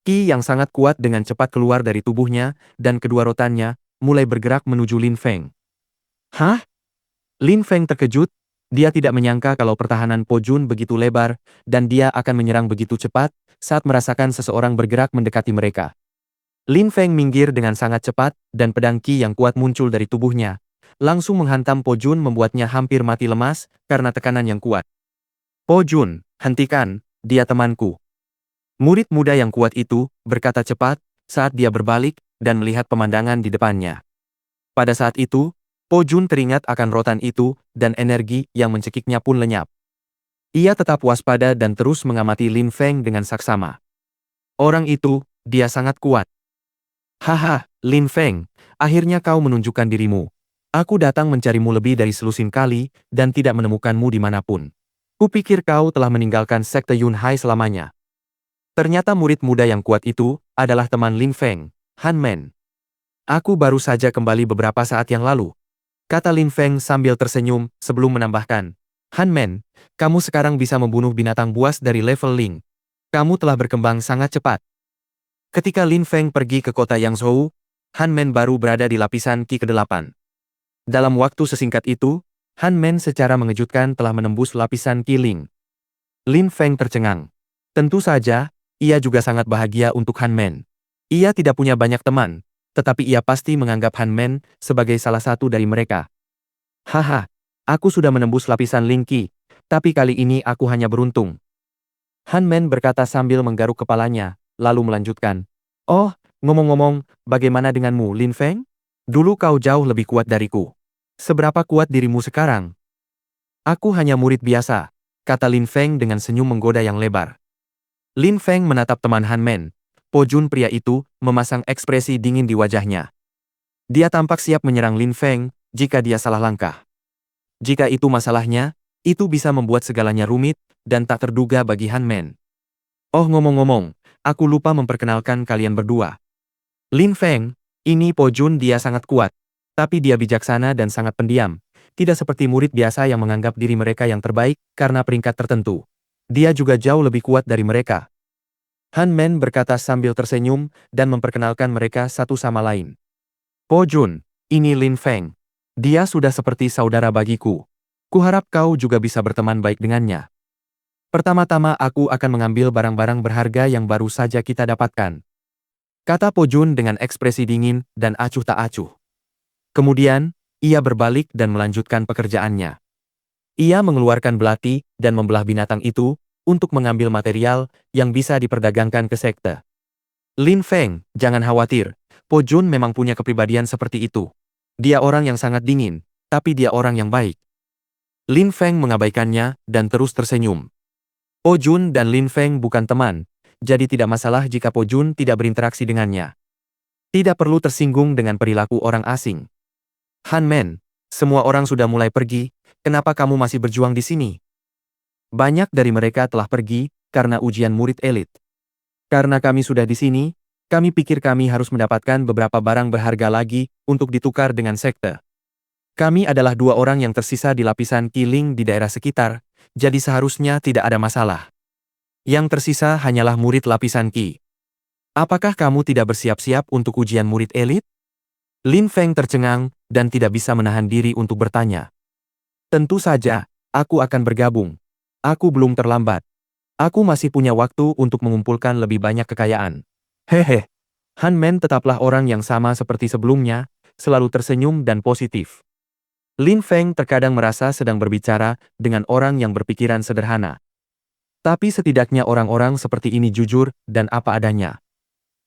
[SPEAKER 1] Qi yang sangat kuat dengan cepat keluar dari tubuhnya, dan kedua rotannya mulai bergerak menuju Lin Feng. Hah? Lin Feng terkejut, dia tidak menyangka kalau pertahanan Po Jun begitu lebar, dan dia akan menyerang begitu cepat saat merasakan seseorang bergerak mendekati mereka. Lin Feng minggir dengan sangat cepat, dan pedang Qi yang kuat muncul dari tubuhnya. Langsung menghantam Po Jun membuatnya hampir mati lemas karena tekanan yang kuat. Po Jun, hentikan, dia temanku. Murid muda yang kuat itu berkata cepat saat dia berbalik dan melihat pemandangan di depannya. Pada saat itu, Po Jun teringat akan rotan itu dan energi yang mencekiknya pun lenyap. Ia tetap waspada dan terus mengamati Lin Feng dengan saksama. Orang itu, dia sangat kuat. Haha, Lin Feng, akhirnya kau menunjukkan dirimu. Aku datang mencarimu lebih dari selusin kali dan tidak menemukanmu dimanapun. Kupikir kau telah meninggalkan sekte Yunhai selamanya. Ternyata murid muda yang kuat itu adalah teman Lin Feng, Han Men. Aku baru saja kembali beberapa saat yang lalu, kata Lin Feng sambil tersenyum sebelum menambahkan. Han Men, kamu sekarang bisa membunuh binatang buas dari level Ling. Kamu telah berkembang sangat cepat. Ketika Lin Feng pergi ke kota Yangzhou, Han Men baru berada di lapisan Qi ke-8. Dalam waktu sesingkat itu, Han Men secara mengejutkan telah menembus lapisan Qi Ling. Lin Feng tercengang. Tentu saja, ia juga sangat bahagia untuk Han Men. Ia tidak punya banyak teman, tetapi ia pasti menganggap Han Men sebagai salah satu dari mereka. Haha, aku sudah menembus lapisan Ling Qi, tapi kali ini aku hanya beruntung. Han Men berkata sambil menggaruk kepalanya, lalu melanjutkan. Oh, ngomong-ngomong, bagaimana denganmu, Lin Feng? Dulu kau jauh lebih kuat dariku. Seberapa kuat dirimu sekarang? Aku hanya murid biasa, kata Lin Feng dengan senyum menggoda yang lebar. Lin Feng menatap teman Han Men. Po Jun pria itu memasang ekspresi dingin di wajahnya. Dia tampak siap menyerang Lin Feng jika dia salah langkah. Jika itu masalahnya, itu bisa membuat segalanya rumit dan tak terduga bagi Han Men. Oh ngomong-ngomong, aku lupa memperkenalkan kalian berdua. Lin Feng, ini Po Jun, dia sangat kuat. Tapi dia bijaksana dan sangat pendiam. Tidak seperti murid biasa yang menganggap diri mereka yang terbaik karena peringkat tertentu. Dia juga jauh lebih kuat dari mereka. Han Men berkata sambil tersenyum dan memperkenalkan mereka satu sama lain. Po Jun, ini Lin Feng. Dia sudah seperti saudara bagiku. Kuharap kau juga bisa berteman baik dengannya. Pertama-tama aku akan mengambil barang-barang berharga yang baru saja kita dapatkan. Kata Po Jun dengan ekspresi dingin dan acuh tak acuh. Kemudian, ia berbalik dan melanjutkan pekerjaannya. Ia mengeluarkan belati dan membelah binatang itu untuk mengambil material yang bisa diperdagangkan ke sekte. Lin Feng, jangan khawatir. Po Jun memang punya kepribadian seperti itu. Dia orang yang sangat dingin, tapi dia orang yang baik. Lin Feng mengabaikannya dan terus tersenyum. Po Jun dan Lin Feng bukan teman, jadi tidak masalah jika Po Jun tidak berinteraksi dengannya. Tidak perlu tersinggung dengan perilaku orang asing. Han Men, semua orang sudah mulai pergi, kenapa kamu masih berjuang di sini? Banyak dari mereka telah pergi karena ujian murid elit. Karena kami sudah di sini, kami pikir kami harus mendapatkan beberapa barang berharga lagi untuk ditukar dengan sekte. Kami adalah 2 orang yang tersisa di lapisan Qiling di daerah sekitar, jadi seharusnya tidak ada masalah. Yang tersisa hanyalah murid lapisan Qi. Apakah kamu tidak bersiap-siap untuk ujian murid elit? Lin Feng tercengang dan tidak bisa menahan diri untuk bertanya. Tentu saja, aku akan bergabung. Aku belum terlambat. Aku masih punya waktu untuk mengumpulkan lebih banyak kekayaan. Hehe. Han Men tetaplah orang yang sama seperti sebelumnya, selalu tersenyum dan positif. Lin Feng terkadang merasa sedang berbicara dengan orang yang berpikiran sederhana. Tapi setidaknya orang-orang seperti ini jujur dan apa adanya.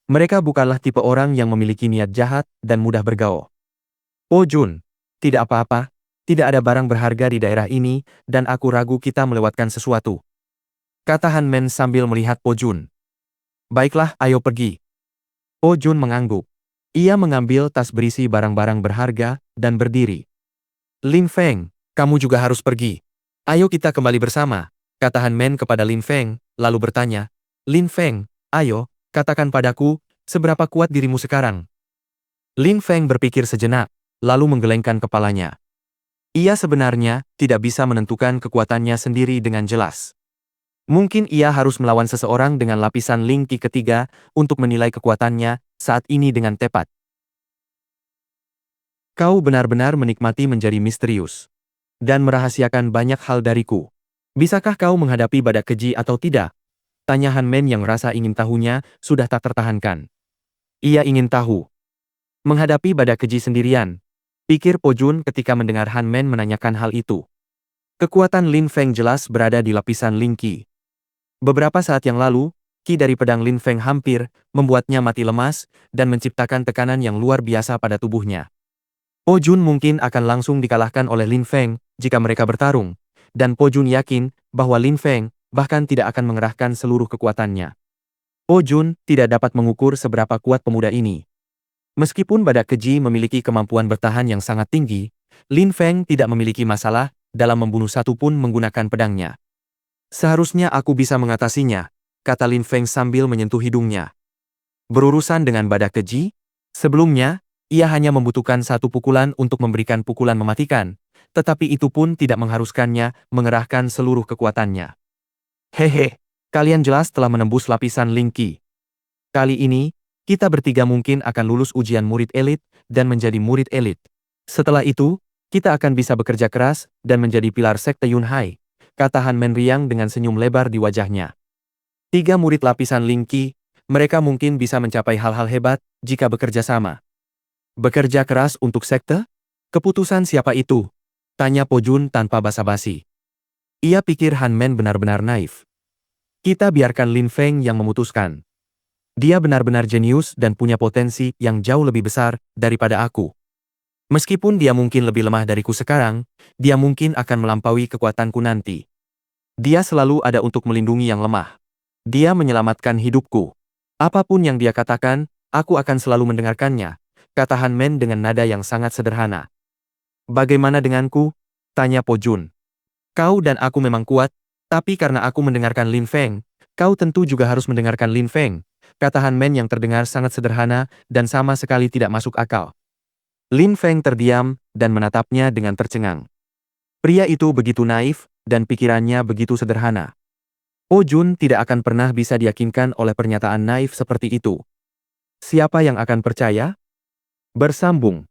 [SPEAKER 1] Mereka bukanlah tipe orang yang memiliki niat jahat dan mudah bergaul. Po Jun, tidak apa-apa, tidak ada barang berharga di daerah ini dan aku ragu kita melewatkan sesuatu. Kata Han Men sambil melihat Po Jun. Baiklah, ayo pergi. Po Jun mengangguk. Ia mengambil tas berisi barang-barang berharga dan berdiri. Lin Feng, kamu juga harus pergi. Ayo kita kembali bersama, kata Han Men kepada Lin Feng, lalu bertanya, Lin Feng, ayo, katakan padaku, seberapa kuat dirimu sekarang? Lin Feng berpikir sejenak, lalu menggelengkan kepalanya. Ia sebenarnya tidak bisa menentukan kekuatannya sendiri dengan jelas. Mungkin ia harus melawan seseorang dengan lapisan Ling Qi ketiga untuk menilai kekuatannya saat ini dengan tepat. Kau benar-benar menikmati menjadi misterius dan merahasiakan banyak hal dariku. Bisakah kau menghadapi badak keji atau tidak? Tanya Han Men yang rasa ingin tahunya sudah tak tertahankan. Ia ingin tahu. Menghadapi badak keji sendirian, pikir Po Jun ketika mendengar Han Men menanyakan hal itu. Kekuatan Lin Feng jelas berada di lapisan Ling Qi. Beberapa saat yang lalu, Qi dari pedang Lin Feng hampir membuatnya mati lemas dan menciptakan tekanan yang luar biasa pada tubuhnya. Po Jun mungkin akan langsung dikalahkan oleh Lin Feng jika mereka bertarung, dan Po Jun yakin bahwa Lin Feng bahkan tidak akan mengerahkan seluruh kekuatannya. Po Jun tidak dapat mengukur seberapa kuat pemuda ini. Meskipun badak keji memiliki kemampuan bertahan yang sangat tinggi, Lin Feng tidak memiliki masalah dalam membunuh satu pun menggunakan pedangnya. Seharusnya aku bisa mengatasinya, kata Lin Feng sambil menyentuh hidungnya. Berurusan dengan badak keji? Sebelumnya, ia hanya membutuhkan satu pukulan untuk memberikan pukulan mematikan, tetapi itu pun tidak mengharuskannya mengerahkan seluruh kekuatannya. Hehe, kalian jelas telah menembus lapisan Ling Qi. Kali ini, kita bertiga mungkin akan lulus ujian murid elit dan menjadi murid elit. Setelah itu, kita akan bisa bekerja keras dan menjadi pilar sekte Yunhai, kata Han Men riang dengan senyum lebar di wajahnya. 3 murid lapisan Ling Qi, mereka mungkin bisa mencapai hal-hal hebat jika bekerja sama. Bekerja keras untuk sekte? Keputusan siapa itu? Tanya Po Jun tanpa basa-basi. Ia pikir Han Men benar-benar naif. Kita biarkan Lin Feng yang memutuskan. Dia benar-benar jenius dan punya potensi yang jauh lebih besar daripada aku. Meskipun dia mungkin lebih lemah dariku sekarang, dia mungkin akan melampaui kekuatanku nanti. Dia selalu ada untuk melindungi yang lemah. Dia menyelamatkan hidupku. Apapun yang dia katakan, aku akan selalu mendengarkannya, kata Han Men dengan nada yang sangat sederhana. Bagaimana denganku? Tanya Po Jun. Kau dan aku memang kuat, tapi karena aku mendengarkan Lin Feng, kau tentu juga harus mendengarkan Lin Feng, kata Han Men yang terdengar sangat sederhana dan sama sekali tidak masuk akal. Lin Feng terdiam dan menatapnya dengan tercengang. Pria itu begitu naif dan pikirannya begitu sederhana. Po Jun tidak akan pernah bisa diyakinkan oleh pernyataan naif seperti itu. Siapa yang akan percaya? Bersambung.